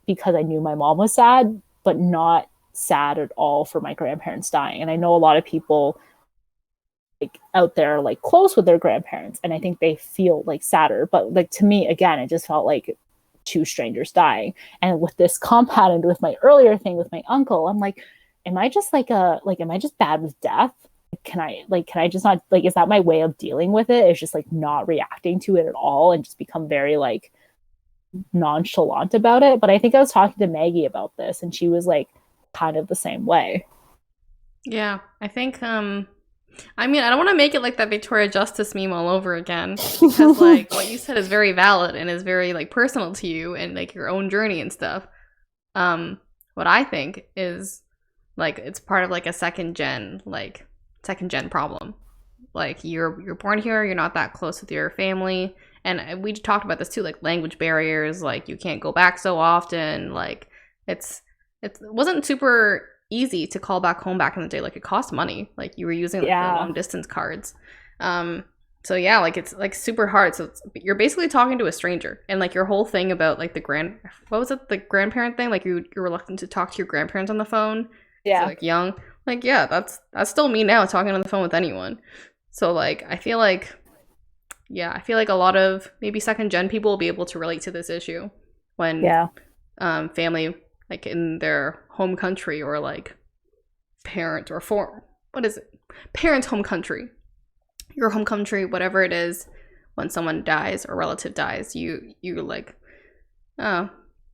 because I knew my mom was sad, but not sad at all for my grandparents dying. And I know a lot of people like out there like close with their grandparents, and I think they feel like sadder. But like to me, again, it just felt like 2 strangers dying. And with this compounded with my earlier thing with my uncle, I'm like, am I just am I just bad with death? Can I just not, like, is that my way of dealing with it? It's just like not reacting to it at all and just become very like nonchalant about it. But I think I was talking to Maggie about this and she was like kind of the same way. Yeah, I think I mean, I don't want to make it like that Victoria Justice meme all over again, because like what you said is very valid and is very like personal to you and like your own journey and stuff. What I think is like it's part of like a second gen problem. Like you're born here, you're not that close with your family, and we talked about this too, like language barriers, like you can't go back so often, like it wasn't super easy to call back home back in the day. Like it cost money, like you were using like, the long distance cards. So yeah, like it's like super hard. So you're basically talking to a stranger, and like your whole thing about like the grandparent thing, like you're reluctant to talk to your grandparents on the phone. Yeah. So, like young, like yeah, that's still me now talking on the phone with anyone. So like I feel like a lot of maybe second gen people will be able to relate to this issue when family like in their home country or like parent or parent home country, your home country, whatever it is, when someone dies or relative dies, you're like, oh,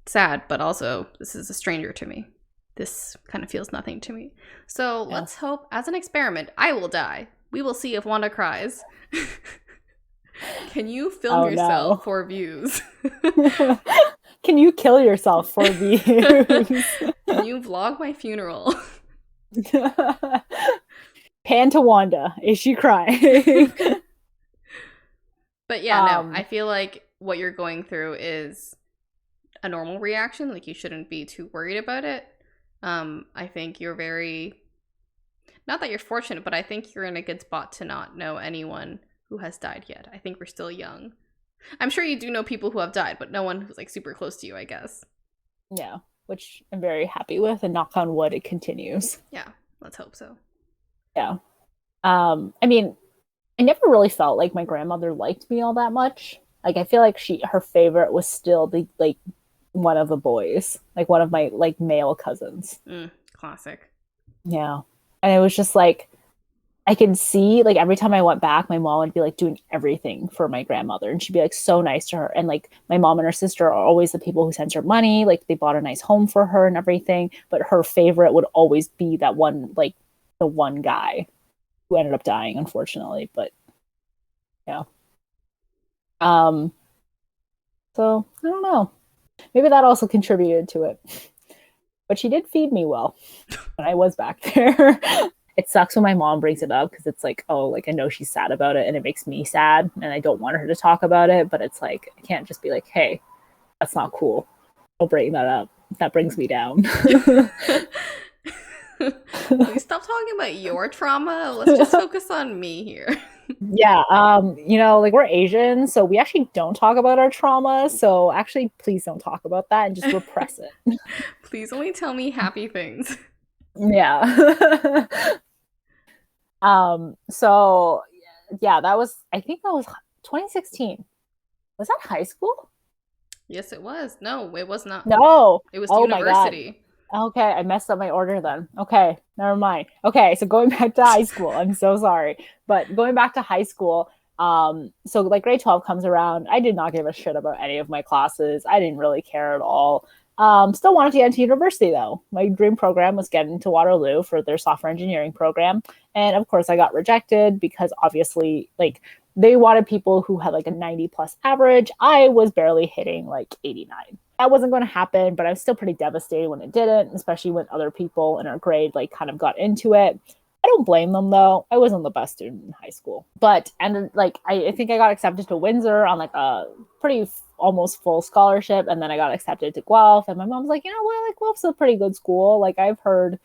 sad, but also this is a stranger to me. This kind of feels nothing to me. So let's hope, as an experiment, I will die. We will see if Wanda cries. Can you film yourself for views? Can you kill yourself for views? Can you vlog my funeral? Pan to Wanda. Is she crying? But yeah, no, I feel like what you're going through is a normal reaction. Like you shouldn't be too worried about it. I think you're not that you're fortunate, but I think you're in a good spot to not know anyone who has died yet. I think we're still young. I'm sure you do know people who have died, but no one who's like super close to you, I guess. Yeah, which I'm very happy with, and knock on wood, it continues. Yeah, let's hope so. Yeah. I mean, I never really felt like my grandmother liked me all that much. Like I feel like her favorite was still the like one of the boys, like one of my like male cousins. Classic. Yeah. And it was just like I could see like every time I went back, my mom would be like doing everything for my grandmother, and she'd be like so nice to her. And like my mom and her sister are always the people who sends her money. Like they bought a nice home for her and everything. But her favorite would always be that one, like the one guy who ended up dying, unfortunately. But yeah. So I don't know. Maybe that also contributed to it. But she did feed me well when I was back there. It sucks when my mom brings it up because it's like, oh, like I know she's sad about it and it makes me sad and I don't want her to talk about it. But it's like, I can't just be like, hey, that's not cool. Don't bring that up. That brings me down. Please stop talking about your trauma. Let's just focus on me here. Yeah. Like we're Asian, so we actually don't talk about our trauma. So actually, please don't talk about that and just repress it. Please only tell me happy things. Yeah. So yeah, I think that was 2016. Was that high school? Yes, it was. No, it was not. No. It was Oh my God. university. Okay, I messed up my order then. Okay, never mind. Okay, so going back to high school, I'm so sorry. But going back to high school, so like grade 12 comes around. I did not give a shit about any of my classes. I didn't really care at all. Still wanted to get into university though. My dream program was getting into Waterloo for their software engineering program. And of course I got rejected because obviously like they wanted people who had like a 90 plus average. I was barely hitting like 89. That wasn't going to happen, but I was still pretty devastated when it didn't, especially when other people in our grade like kind of got into it. I don't blame them though. I wasn't the best student in high school, but and like I think I got accepted to Windsor on like a pretty almost full scholarship, and then I got accepted to Guelph, and my mom's like, you know what, like Guelph's a pretty good school. Like I've heard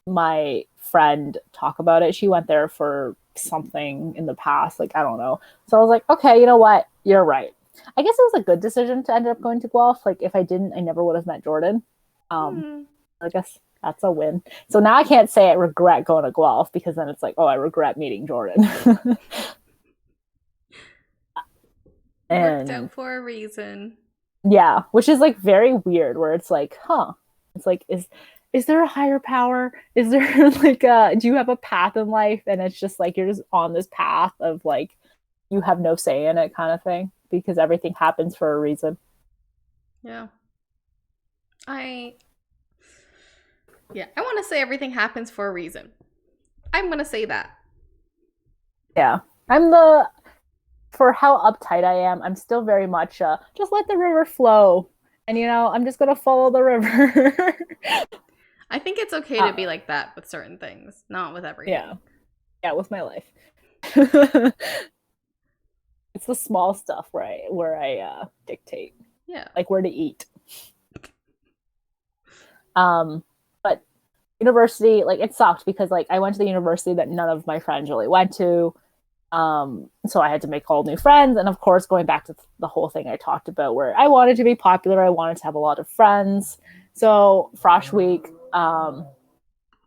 my friend talk about it. She went there for something in the past, like I don't know. So I was like, okay, you know what, you're right. I guess it was a good decision to end up going to Guelph. Like if I didn't, I never would have met Jordan. I guess that's a win. So now I can't say I regret going to Guelph because then it's like, oh, I regret meeting Jordan. Worked out for a reason. Yeah, which is like very weird where it's like, huh. It's like, is there a higher power? Is there like do you have a path in life? And it's just like you're just on this path of like you have no say in it kind of thing because everything happens for a reason. Yeah. I want to say everything happens for a reason. I'm going to say that. Yeah. For how uptight I am, I'm still very much just let the river flow. And you know, I'm just going to follow the river. I think it's okay to be like that with certain things, not with everything. Yeah. Yeah, with my life. It's the small stuff where I dictate. Yeah. Like where to eat. But university, like it sucked because like I went to the university that none of my friends really went to. So I had to make all new friends, and of course going back to the whole thing I talked about where I wanted to be popular, I wanted to have a lot of friends. So Frosh week, a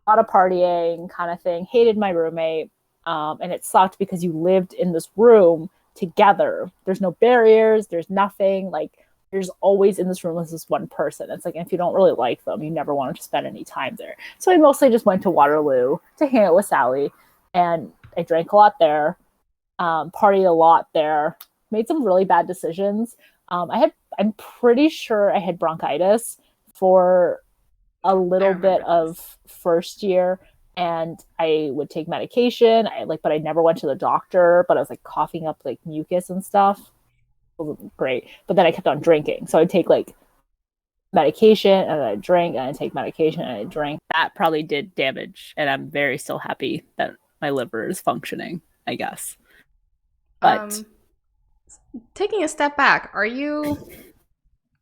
lot of partying kind of thing, hated my roommate, and it sucked because you lived in this room together. There's no barriers, there's nothing, like there's always in this room with this one person. It's like if you don't really like them, you never wanted to spend any time there. So I mostly just went to Waterloo to hang out with Sally, and I drank a lot there, partied a lot there, made some really bad decisions. I'm pretty sure I had bronchitis for a little bit of first year, and I would take medication. But I never went to the doctor, but I was like coughing up like mucus and stuff. It wasn't great. But then I kept on drinking. So I'd take like medication and I'd drink and I'd take medication and I'd drink. That probably did damage, and I'm very still happy that my liver is functioning, I guess. But taking a step back, do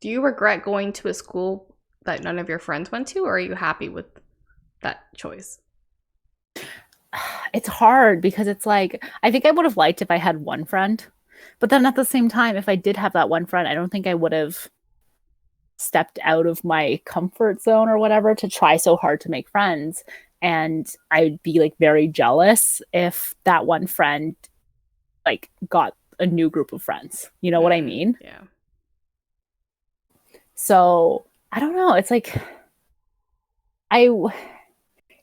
you regret going to a school that none of your friends went to, or are you happy with that choice? It's hard because it's like I think I would have liked if I had one friend, but then at the same time, if I did have that one friend, I don't think I would have stepped out of my comfort zone or whatever to try so hard to make friends. And I'd be like very jealous if that one friend like got a new group of friends. You know what I mean? Yeah. So I don't know. It's like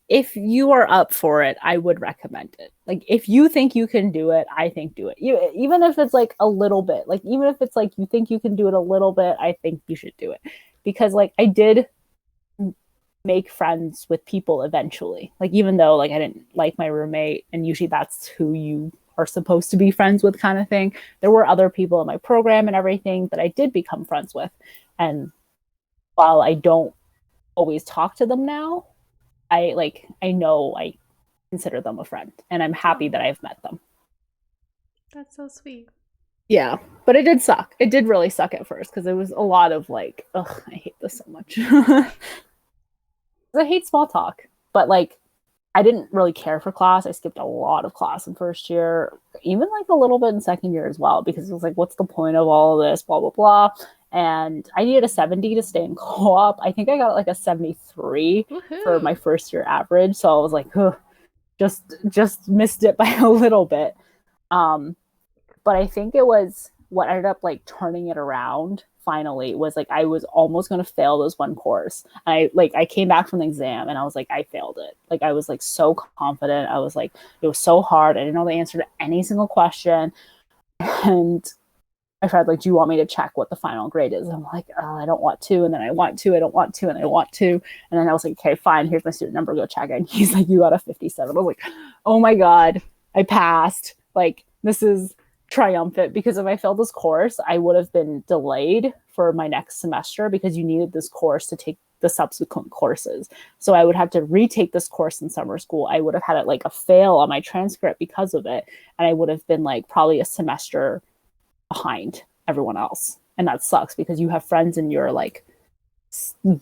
if you are up for it, I would recommend it. Like if you think you can do it, I think do it. Even if it's like a little bit, like even if it's like you think you can do it a little bit, I think you should do it. Because like I did make friends with people eventually. Like even though like I didn't like my roommate, and usually that's who you are supposed to be friends with kind of thing. There were other people in my program and everything that I did become friends with. And while I don't always talk to them now, I know I consider them a friend, and I'm happy that I've met them. That's so sweet. Yeah, but it did suck. It did really suck at first because it was a lot of like, ugh, I hate this so much. I hate small talk, but like I didn't really care for class. I skipped a lot of class in first year, even like a little bit in second year as well, because it was like, what's the point of all of this, blah, blah, blah. And I needed a 70 to stay in co-op. I think I got like a 73 for my first year average. So I was like, just missed it by a little bit. But I think it was what ended up like turning it around finally was like I was almost going to fail this one course. I came back from the exam and I was like, I failed it. Like I was like so confident. I was like, it was so hard. I didn't know the answer to any single question. And my friend like, do you want me to check what the final grade is? And I'm like, oh, I don't want to. And then I want to, I don't want to, and I want to. And then I was like, okay, fine. Here's my student number. Go check it. And he's like, you got a 57. I was like, oh my God, I passed. Like, this is triumphant, because if I failed this course, I would have been delayed for my next semester because you needed this course to take the subsequent courses. So I would have to retake this course in summer school. I would have had it like a fail on my transcript because of it. And I would have been like probably a semester behind everyone else. And that sucks because you have friends in your like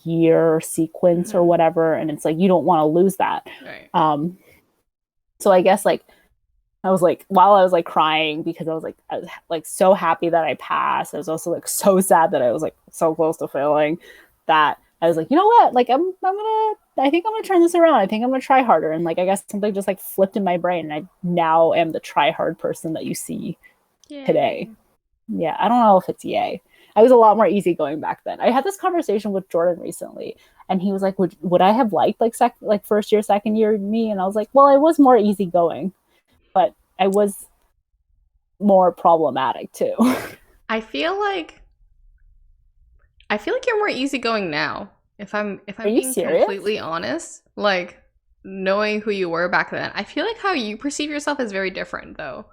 year sequence or whatever. And it's like, you don't want to lose that. Right. So I guess like, I was like, while I was like crying because I was like so happy that I passed. I was also like so sad that I was like so close to failing, that I was like, you know what? Like I think I'm gonna turn this around. I think I'm gonna try harder. And like I guess something just like flipped in my brain, and I now am the try hard person that you see today. Yeah, I don't know if it's yay. I was a lot more easygoing back then. I had this conversation with Jordan recently, and he was like, "Would I have liked like first year, second year me?" And I was like, "Well, I was more easygoing, but I was more problematic too." I feel like you're more easygoing now. If I'm being completely honest, like knowing who you were back then, I feel like how you perceive yourself is very different though.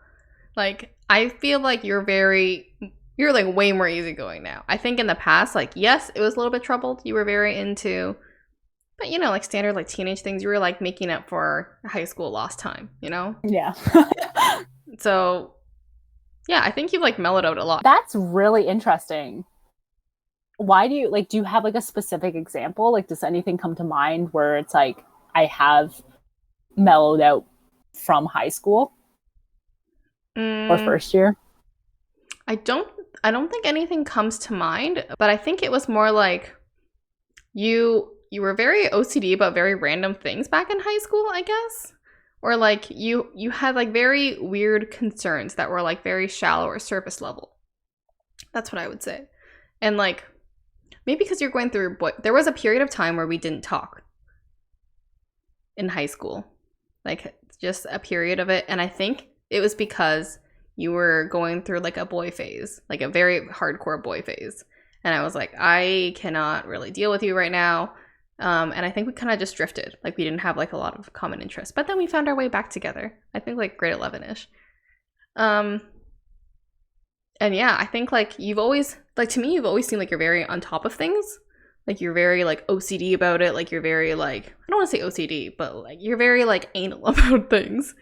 Like I feel like you're like way more easygoing now. I think in the past, like yes, it was a little bit troubled. You were very into, but you know, like standard like teenage things. You were like making up for high school lost time, you know? Yeah. So yeah, I think you've like mellowed out a lot. That's really interesting. Why do you have like a specific example? Like, does anything come to mind where it's like I have mellowed out from high school or first year? I don't think anything comes to mind, but I think it was more like you were very OCD about very random things back in high school, I guess. Or like you had like very weird concerns that were like very shallow or surface level. That's what I would say. And like maybe because you're going through there was a period of time where we didn't talk in high school. Like just a period of it, and I think it was because you were going through like a boy phase, like a very hardcore boy phase. And I was like, I cannot really deal with you right now. And I think we kind of just drifted. Like we didn't have like a lot of common interests, but then we found our way back together. I think like grade 11-ish. And yeah, I think like you've always, like to me, you've always seemed like you're very on top of things. Like you're very like OCD about it. Like you're very like, I don't want to say OCD, but like you're very like anal about things.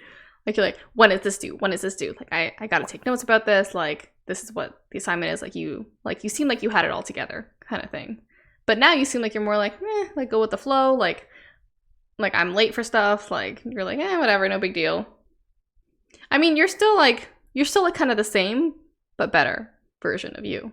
Like you're like, when is this due? When is this due? Like I gotta take notes about this. Like this is what the assignment is. Like you seem like you had it all together, kind of thing. But now you seem like you're more like, like go with the flow. Like I'm late for stuff. Like you're like, whatever, no big deal. I mean, you're still like kind of the same, but better version of you.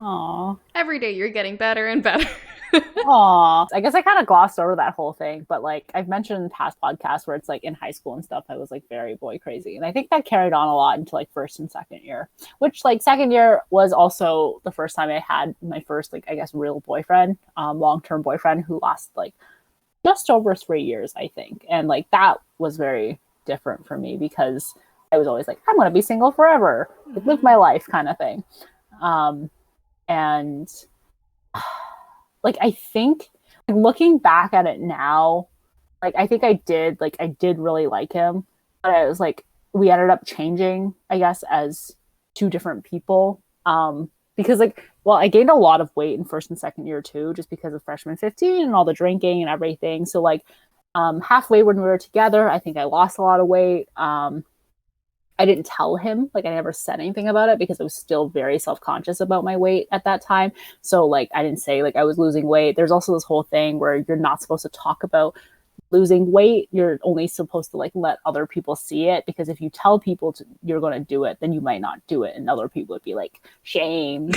Aww. Every day you're getting better and better. Aww. I guess I kind of glossed over that whole thing, but like I've mentioned in past podcasts where it's like in high school and stuff, I was like very boy crazy. And I think that carried on a lot into like first and second year, which like second year was also the first time I had my first, like, I guess, real boyfriend, long-term boyfriend who lasted like just over 3 years, I think. And like that was very different for me because I was always like, I'm going to be single forever, like, live my life kind of thing. And like, I think like, looking back at it now, like, I think I did really like him, but I was like, we ended up changing, I guess, as two different people. Because like, well, I gained a lot of weight in first and second year too, just because of freshman 15 and all the drinking and everything. So like, halfway when we were together, I think I lost a lot of weight. I didn't tell him, like I never said anything about it because I was still very self-conscious about my weight at that time. So like I didn't say like I was losing weight. There's also this whole thing where you're not supposed to talk about losing weight. You're only supposed to like let other people see it, because if you tell people you're going to do it, then you might not do it, and other people would be like, shame.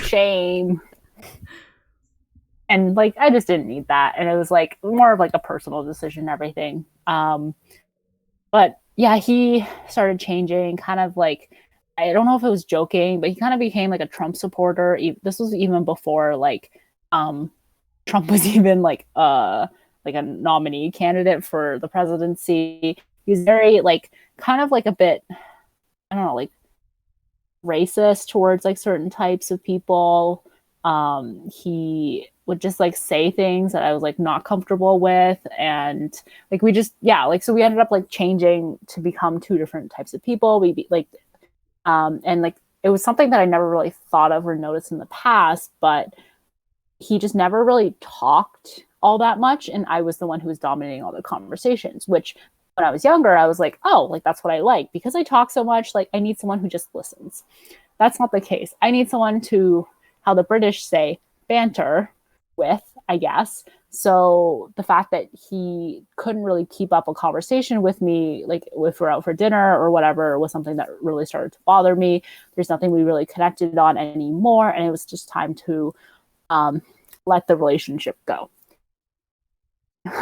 And like I just didn't need that, and it was like more of like a personal decision and everything. But yeah, he started changing kind of like I don't know if it was joking, but he kind of became like a Trump supporter. This was even before like Trump was even like a nominee candidate for the presidency. He was very like kind of like a bit, I don't know, like racist towards like certain types of people. He would just like say things that I was like not comfortable with, and like we just like so we ended up like changing to become two different types of people. And like it was something that I never really thought of or noticed in the past, but he just never really talked all that much, and I was the one who was dominating all the conversations, which when I was younger I was like, oh, like that's what I like, because I talk so much, like I need someone who just listens. That's not the case. I need someone to, how the British say, banter with, I guess. So the fact that he couldn't really keep up a conversation with me, like if we're out for dinner or whatever, was something that really started to bother me. There's nothing we really connected on anymore, and it was just time to let the relationship go.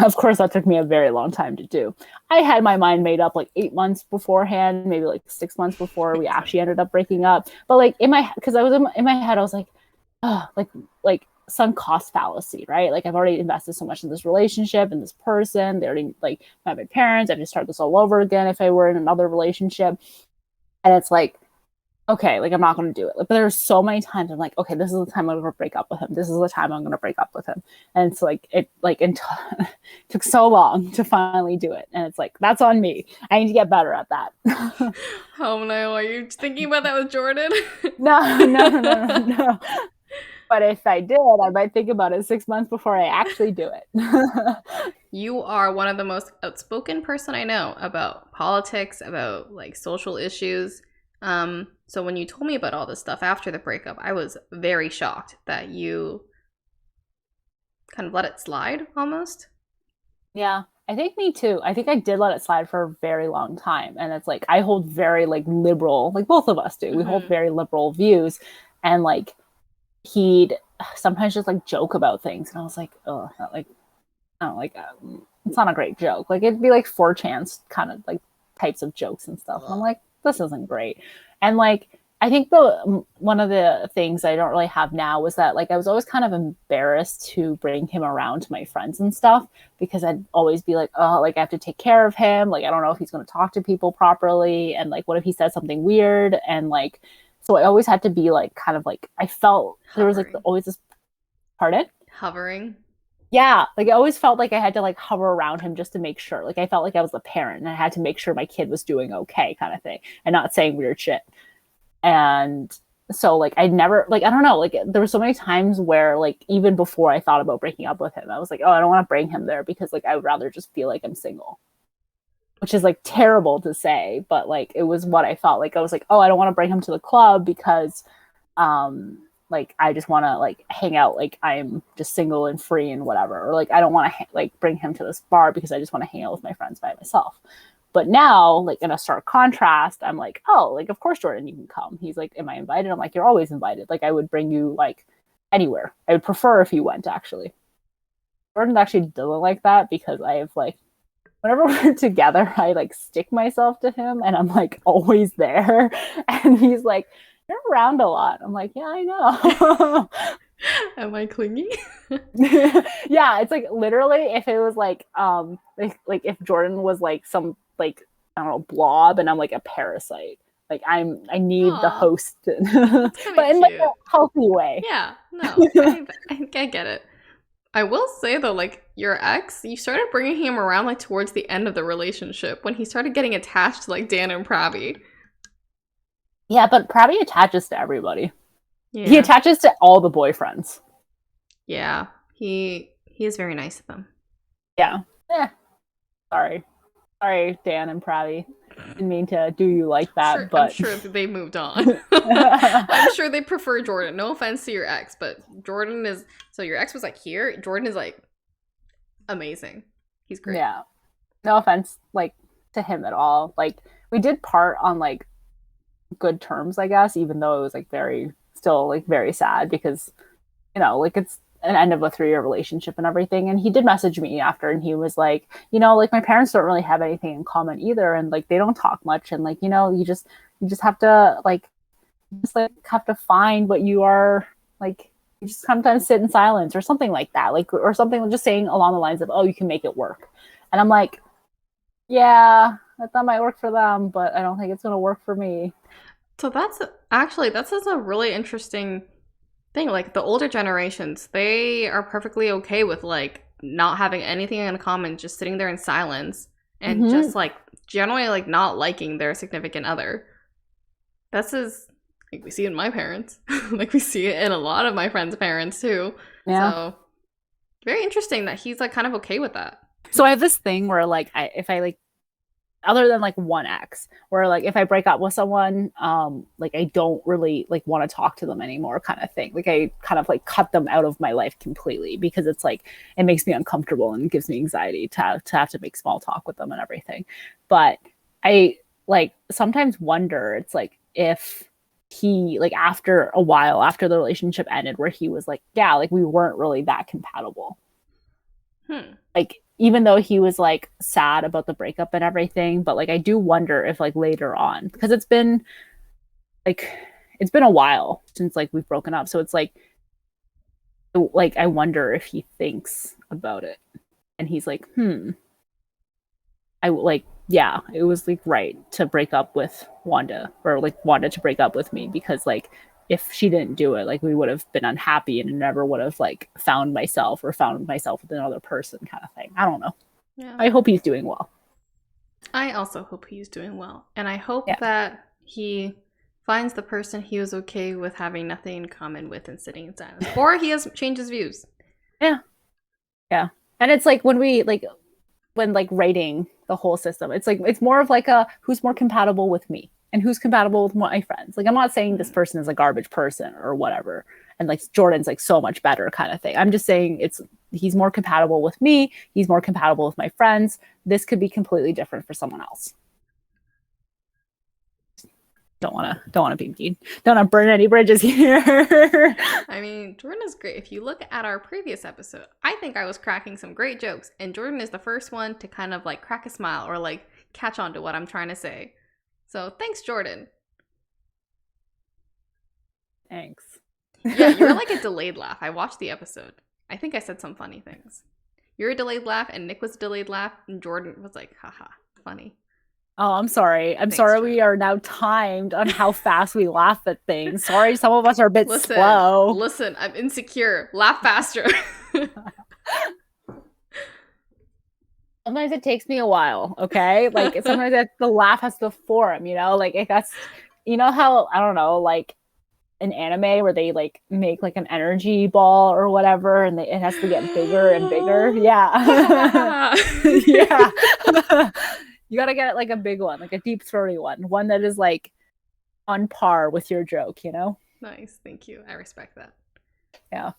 Of course, that took me a very long time to do. I had my mind made up like 8 months beforehand, maybe like 6 months before we actually ended up breaking up. But like because I was in my head, I was like, oh, like sunk cost fallacy, right? Like I've already invested so much in this relationship and this person. They already like met my parents. I just start this all over again if I were in another relationship. And it's like, okay, like I'm not going to do it. But there were so many times I'm like, okay, this is the time I'm going to break up with him. This is the time I'm going to break up with him. And it's like, it took so long to finally do it. And it's like, that's on me. I need to get better at that. Oh no, are you thinking about that with Jordan? No. But if I did, I might think about it 6 months before I actually do it. You are one of the most outspoken person I know about politics, about like social issues. So when you told me about all this stuff after the breakup, I was very shocked that you kind of let it slide almost. Yeah, I think me too. I think I did let it slide for a very long time. And it's like I hold very like liberal, like both of us do. We hold very liberal views. And like he'd sometimes just like joke about things. And I was like, oh, not like, I don't like it's not a great joke. Like it'd be like 4chan's kind of like types of jokes and stuff. And I'm like, this isn't great. And like I think one of the things I don't really have now was that like I was always kind of embarrassed to bring him around to my friends and stuff, because I'd always be like, oh, like I have to take care of him. Like I don't know if he's going to talk to people properly, and like what if he says something weird, and like so I always had to be like kind of like I felt there was like always this pardon Hovering. Yeah, like I always felt like I had to like hover around him just to make sure. Like I felt like I was a parent and I had to make sure my kid was doing okay, kind of thing, and not saying weird shit. And so like I never like I don't know, like there were so many times where like even before I thought about breaking up with him, I was like, oh, I don't want to bring him there because like I would rather just feel like I'm single. Which is like terrible to say, but like it was what I felt. Like I was like, oh, I don't want to bring him to the club because like I just want to like hang out, like I'm just single and free and whatever, or like I don't want to like bring him to this bar because I just want to hang out with my friends by myself. But now, like in a stark contrast, I'm like, oh, like of course, Jordan, you can come. He's like, am I invited? I'm like, you're always invited. Like I would bring you like anywhere. I would prefer if you went, actually. Jordan actually doesn't like that because I have like whenever we're together, I like stick myself to him and I'm like always there. And he's like, you're around a lot. I'm like, yeah, I know. Am I clingy? Yeah, it's like literally if it was like if Jordan was like some like I don't know blob and I'm like a parasite. Like I need the host, but in like a healthy way. Yeah, no, I get it. I will say though, like your ex, you started bringing him around like towards the end of the relationship when he started getting attached to like Dan and Pravi. Yeah, but Pravi attaches to everybody. Yeah. He attaches to all the boyfriends. Yeah, he is very nice to them. Yeah. Sorry, Dan and Pravi. Didn't mean to do you like that, but I'm sure they moved on. I'm sure they prefer Jordan. No offense to your ex, but Jordan is so your ex was like here. Jordan is like amazing. He's great. Yeah. No offense like to him at all. Like we did part on like good terms, I guess, even though it was like very still like very sad because you know, like it's an end of a 3-year relationship and everything. And he did message me after, and he was like, like my parents don't really have anything in common either, and like they don't talk much, and like you just have to have to find what you are like. You just sometimes sit in silence or something like that, like, or something just saying along the lines of, oh, you can make it work. And I'm like, yeah, that might work for them, but I don't think it's gonna work for me. So that's a really interesting thing. Like the older generations, they are perfectly okay with like not having anything in common, just sitting there in silence and just like generally like not liking their significant other. This is like we see it in my parents. Like we see it in a lot of my friends' parents too. Yeah. So very interesting that he's like kind of okay with that. So I have this thing where like if I like, other than like one ex, where like if I break up with someone, like I don't really like want to talk to them anymore, kind of thing. Like I kind of like cut them out of my life completely, because it's like it makes me uncomfortable and gives me anxiety to have to make small talk with them and everything. But I like sometimes wonder, it's like if he like after a while, after the relationship ended, where he was like, yeah, like we weren't really that compatible. Like even though he was like sad about the breakup and everything, but like I do wonder if like later on, because it's been a while since like we've broken up, so it's like I wonder if he thinks about it and he's like, I like, yeah, it was like right to break up with Wanda, or like Wanda to break up with me, because like if she didn't do it, like we would have been unhappy and never would have like found myself with another person, kind of thing. I don't know. Yeah. I hope he's doing well. I also hope he's doing well. And I hope that he finds the person he was okay with having nothing in common with and sitting in silence. Or he has changed his views. Yeah. Yeah. And it's like when rating the whole system, it's like it's more of like a who's more compatible with me and who's compatible with my friends. Like I'm not saying this person is a garbage person or whatever, and like Jordan's like so much better kind of thing. I'm just saying he's more compatible with me, he's more compatible with my friends. This could be completely different for someone else. Don't want to be mean. Don't want to burn any bridges here. I mean, Jordan is great. If you look at our previous episode, I think I was cracking some great jokes, and Jordan is the first one to kind of like crack a smile or like catch on to what I'm trying to say. So thanks, Jordan. Thanks. Yeah, you're like a delayed laugh. I watched the episode. I think I said some funny things. You're a delayed laugh, and Nick was a delayed laugh, and Jordan was like, haha, funny. Oh, I'm sorry. Thanks, sorry, Jordan. We are now timed on how fast we laugh at things. Sorry, some of us are a bit slow. Listen, I'm insecure. Laugh faster. Sometimes it takes me a while, okay? Like sometimes the laugh has to form, like if that's, how, I don't know, like an anime where they like make like an energy ball or whatever, and it has to get bigger and bigger. Yeah. Yeah. You got to get like a big one, like a deep throaty one that is like on par with your joke, Nice. Thank you. I respect that. Yeah.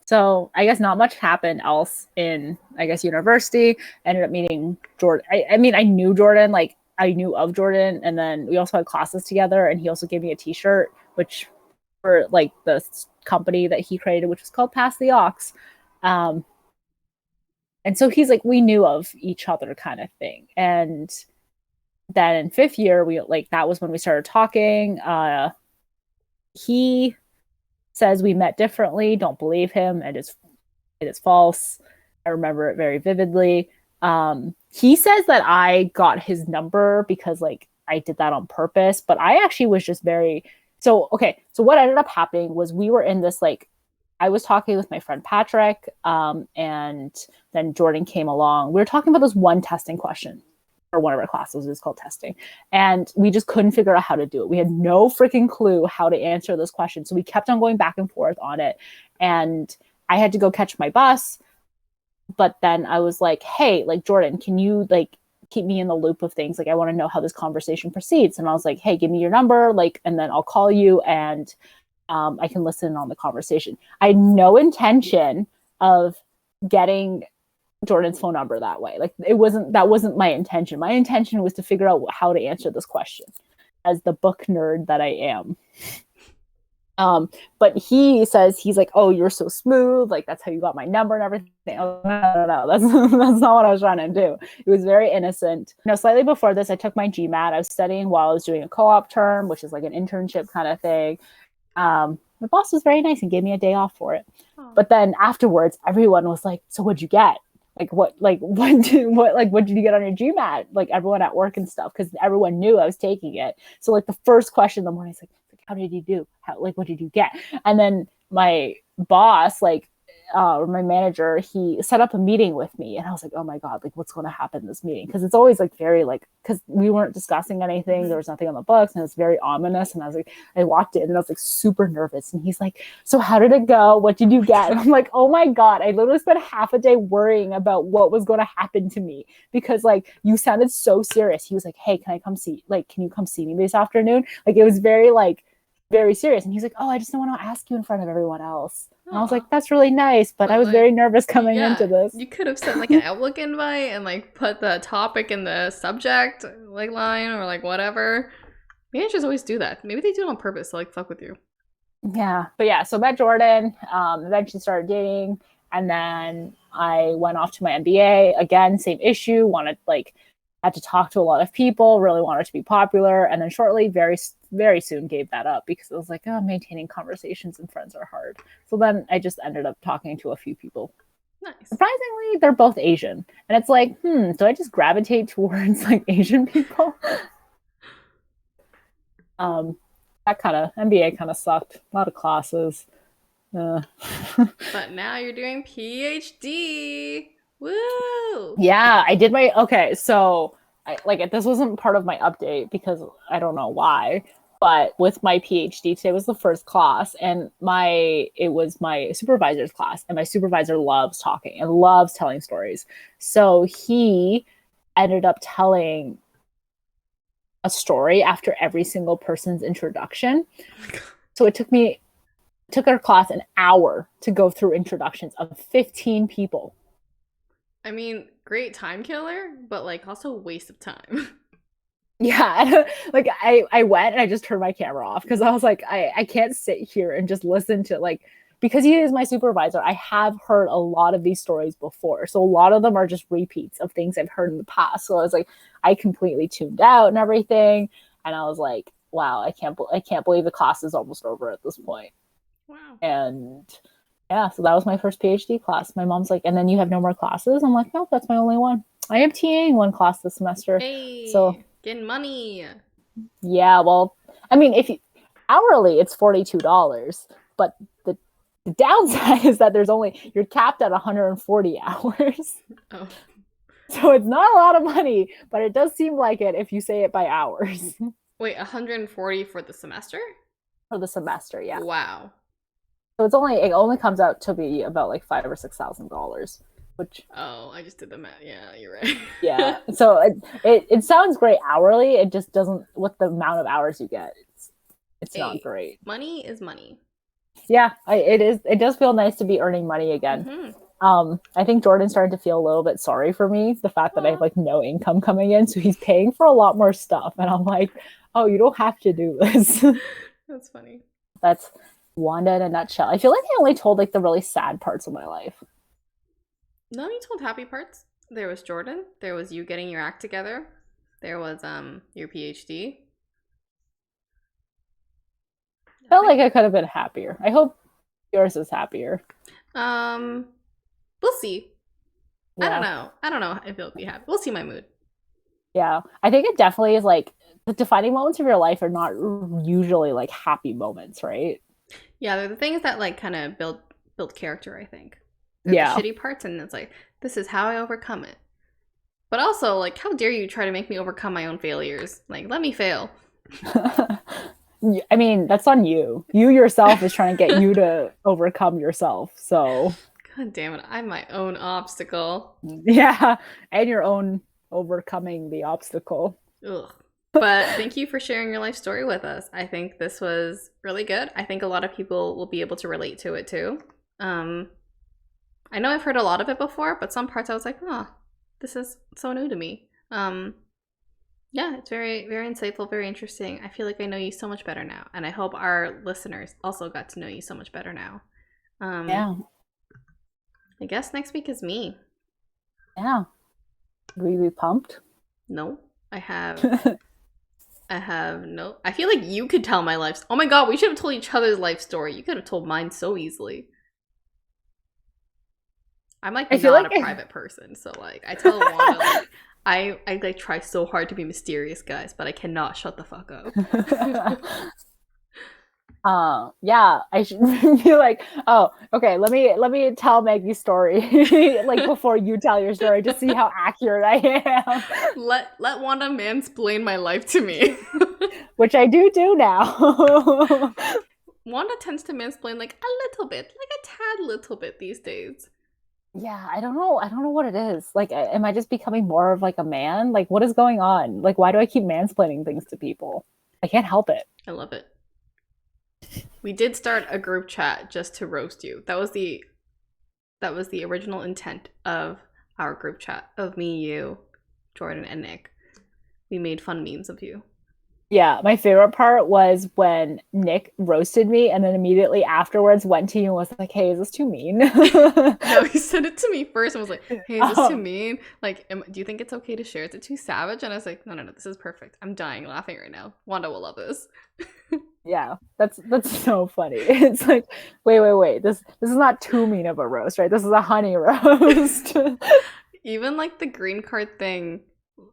So I guess not much happened else in, I guess, university. I ended up meeting Jordan. I mean, I knew Jordan, like I knew of Jordan, and then we also had classes together, and he also gave me a t-shirt, which for like the company that he created, which was called Pass the Aux. And so he's like, we knew of each other kind of thing. And then in 5th year, that was when we started talking. He says we met differently. Don't believe him. It is false. I remember it very vividly. He says that I got his number because like I did that on purpose, but I actually was just so what ended up happening was we were in this like, I was talking with my friend Patrick, and then Jordan came along. We were talking about this one testing question for one of our classes. It's called testing. And we just couldn't figure out how to do it. We had no freaking clue how to answer this question. So we kept on going back and forth on it. And I had to go catch my bus. But then I was like, hey, like, Jordan, can you like keep me in the loop of things? Like, I want to know how this conversation proceeds. And I was like, hey, give me your number, like, and then I'll call you and I can listen on the conversation. I had no intention of getting Jordan's phone number that way. Like that wasn't my intention. My intention was to figure out how to answer this question as the book nerd that I am. But he says, he's like, oh, you're so smooth, like that's how you got my number and everything. Oh, no, that's that's not what I was trying to do. It was very innocent. Slightly before this, I took my GMAT. I was studying while I was doing a co-op term, which is like an internship kind of thing. My boss was very nice and gave me a day off for it. Oh. But then afterwards, everyone was like, so what'd you get? What did you get on your GMAT? Like everyone at work and stuff, because everyone knew I was taking it. So like the first question in the morning is like, how did you do? What did you get? And then my boss, my manager, he set up a meeting with me, and I was like, oh my God, like what's going to happen in this meeting? Because it's always like very because we weren't discussing anything. There was nothing on the books, and it was very ominous. And I walked in and I was like super nervous. And he's like, so how did it go? What did you get? And I'm like, oh my God, I literally spent half a day worrying about what was going to happen to me, because like you sounded so serious. He was like, hey, can you come see me this afternoon? Like it was very serious. And he's like, oh, I just don't want to ask you in front of everyone else. And I was like, that's really nice, but I was very nervous coming into this. You could have sent like an Outlook invite and like put the topic in the subject like line or like whatever. Managers always do that. Maybe they do it on purpose to like fuck with you. Yeah. But yeah, so met Jordan, eventually started dating, and then I went off to my MBA. Again, same issue, had to talk to a lot of people, really wanted to be popular, and then shortly, very, very soon gave that up because it was like, oh, maintaining conversations and friends are hard. So then I just ended up talking to a few people. Nice. Surprisingly, they're both Asian. And it's like, do I just gravitate towards like Asian people? That kind of MBA kind of sucked. A lot of classes. But now you're doing PhD. Woo! Yeah, I did so this wasn't part of my update because I don't know why, but with my PhD, today was the first class, and it was my supervisor's class, and my supervisor loves talking and loves telling stories. So he ended up telling a story after every single person's introduction. So it took our class an hour to go through introductions of 15 people. I mean, great time killer, but like also waste of time. Yeah, like I went and I just turned my camera off because I was like, I can't sit here and just listen to because he is my supervisor. I have heard a lot of these stories before, so a lot of them are just repeats of things I've heard in the past. So I was like, I completely tuned out and everything, and I was like, wow, I can't believe the class is almost over at this point. Wow. And yeah, so that was my first PhD class. My mom's like, and then you have no more classes? I'm like, no, that's my only one. I am TAing one class this semester. Hey, so getting money. Yeah, well, I mean, if you hourly, it's $42, but the downside is that you're capped at 140 hours. Oh. So it's not a lot of money, but it does seem like it if you say it by hours. Wait, 140 for the semester? For the semester, yeah. Wow. So it only comes out to be about like $5,000 or $6,000, which. Oh, I just did the math. Yeah, you're right. Yeah. So it sounds great hourly. It just doesn't, with the amount of hours you get, it's not great. Money is money. Yeah, it is. It does feel nice to be earning money again. Mm-hmm. I think Jordan's starting to feel a little bit sorry for me, the fact that I have like no income coming in, so he's paying for a lot more stuff, and I'm like, oh, you don't have to do this. That's funny. That's Wanda in a nutshell. I feel like I only told like the really sad parts of my life. No, you told happy parts. There was Jordan. There was you getting your act together. There was your PhD. Felt like I could have been happier. I hope yours is happier. We'll see. Yeah. I don't know if it'll be happy. We'll see my mood. Yeah, I think it definitely is like the defining moments of your life are not usually like happy moments, right? Yeah, they're the things that like kind of build character, I think. They're the shitty parts, and it's like, this is how I overcome it. But also, like, how dare you try to make me overcome my own failures? Like, let me fail. I mean, that's on you. You yourself is trying to get you to overcome yourself, so. God damn it, I'm my own obstacle. Yeah, and your own overcoming the obstacle. Ugh. But thank you for sharing your life story with us. I think this was really good. I think a lot of people will be able to relate to it too. I know I've heard a lot of it before, but some parts I was like, oh, this is so new to me. Yeah, it's very, very insightful, very interesting. I feel like I know you so much better now, and I hope our listeners also got to know you so much better now. Yeah. I guess next week is me. Yeah. Will you be pumped? No, I have no. I feel like you could tell my life. Oh my god, we should have told each other's life story. You could have told mine so easily. I'm like I feel not like a private person, so like I tell Wanda like I like try so hard to be mysterious, guys, but I cannot shut the fuck up. Yeah, I should be like, oh, okay, let me tell Maggie's story like before you tell your story to see how accurate I am. Let Wanda mansplain my life to me. Which I do now. Wanda tends to mansplain like a little bit, like a tad little bit these days. Yeah, I don't know. I don't know what it is. Like, am I just becoming more of like a man? Like, what is going on? Like, why do I keep mansplaining things to people? I can't help it. I love it. We did start a group chat just to roast you. That was the original intent of our group chat of me, you, Jordan, and Nick. We made fun memes of you. Yeah, my favorite part was when Nick roasted me and then immediately afterwards went to you and was like, hey, is this too mean? No, he sent it to me first and was like, hey, is this too mean? Like, do you think it's okay to share? Is it too savage? And I was like, no, this is perfect. I'm dying laughing right now. Wanda will love this. Yeah, that's so funny. It's like, wait. This is not too mean of a roast, right? This is a honey roast. Even like the green card thing,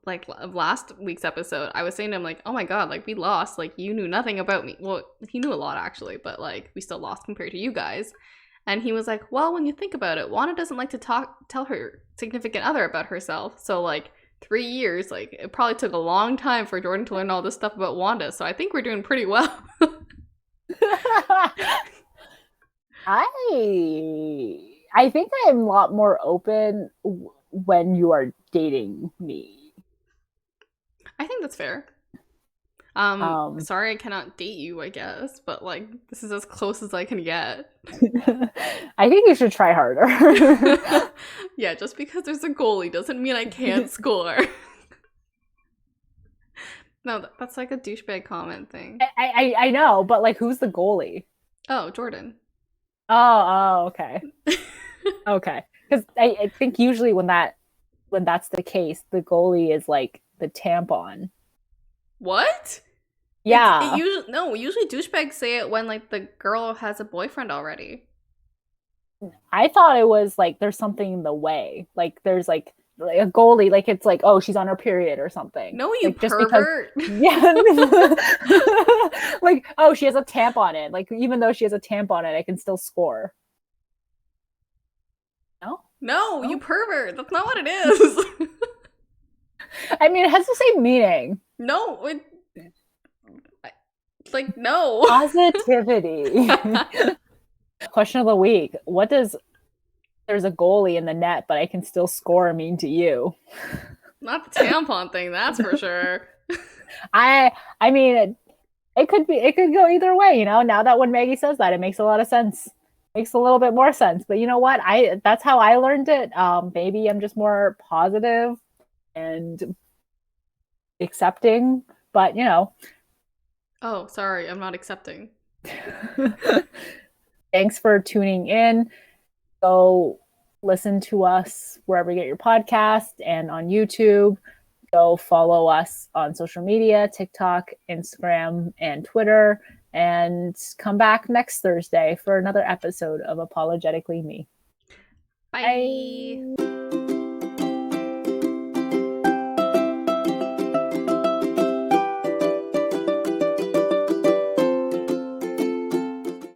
like of last week's episode, I was saying to him like, oh my god, like we lost, like you knew nothing about me. Well, he knew a lot actually, but like we still lost compared to you guys. And he was like, well, when you think about it, Wanda doesn't like to tell her significant other about herself. So like 3 years, like it probably took a long time for Jordan to learn all this stuff about Wanda. So I think we're doing pretty well. I think I am a lot more open when you are dating me. I think that's fair. Sorry I cannot date you, I guess, but like this is as close as I can get. I think you should try harder. Yeah, just because there's a goalie doesn't mean I can't score. No, that's like a douchebag comment thing. I know, but like who's the goalie? Oh, Jordan. Oh, okay. Okay. Because I think usually when that's the case, the goalie is like the tampon. What? Yeah. Usually douchebags say it when like the girl has a boyfriend already. I thought it was like there's something in the way. Like there's like a goalie, like it's like, oh, she's on her period or something. No, you like, pervert. Just because, yeah. Like, oh, she has a tampon in. Like, even though she has a tampon in, I can still score. No, you pervert. That's not what it is. I mean, it has the same meaning. No, like no. Positivity. Question of the week. What does there's a goalie in the net, but I can still score mean to you? Not the tampon thing, that's for sure. I mean, it could go either way, you know. Now that when Maggie says that, it makes a lot of sense. Makes a little bit more sense. But you know what? That's how I learned it. Maybe I'm just more positive and accepting, but you know. Oh, sorry, I'm not accepting. Thanks for tuning in. Go listen to us wherever you get your podcast and on YouTube. Go follow us on social media, TikTok, Instagram, and Twitter. And come back next Thursday for another episode of Apologetically Me. Bye.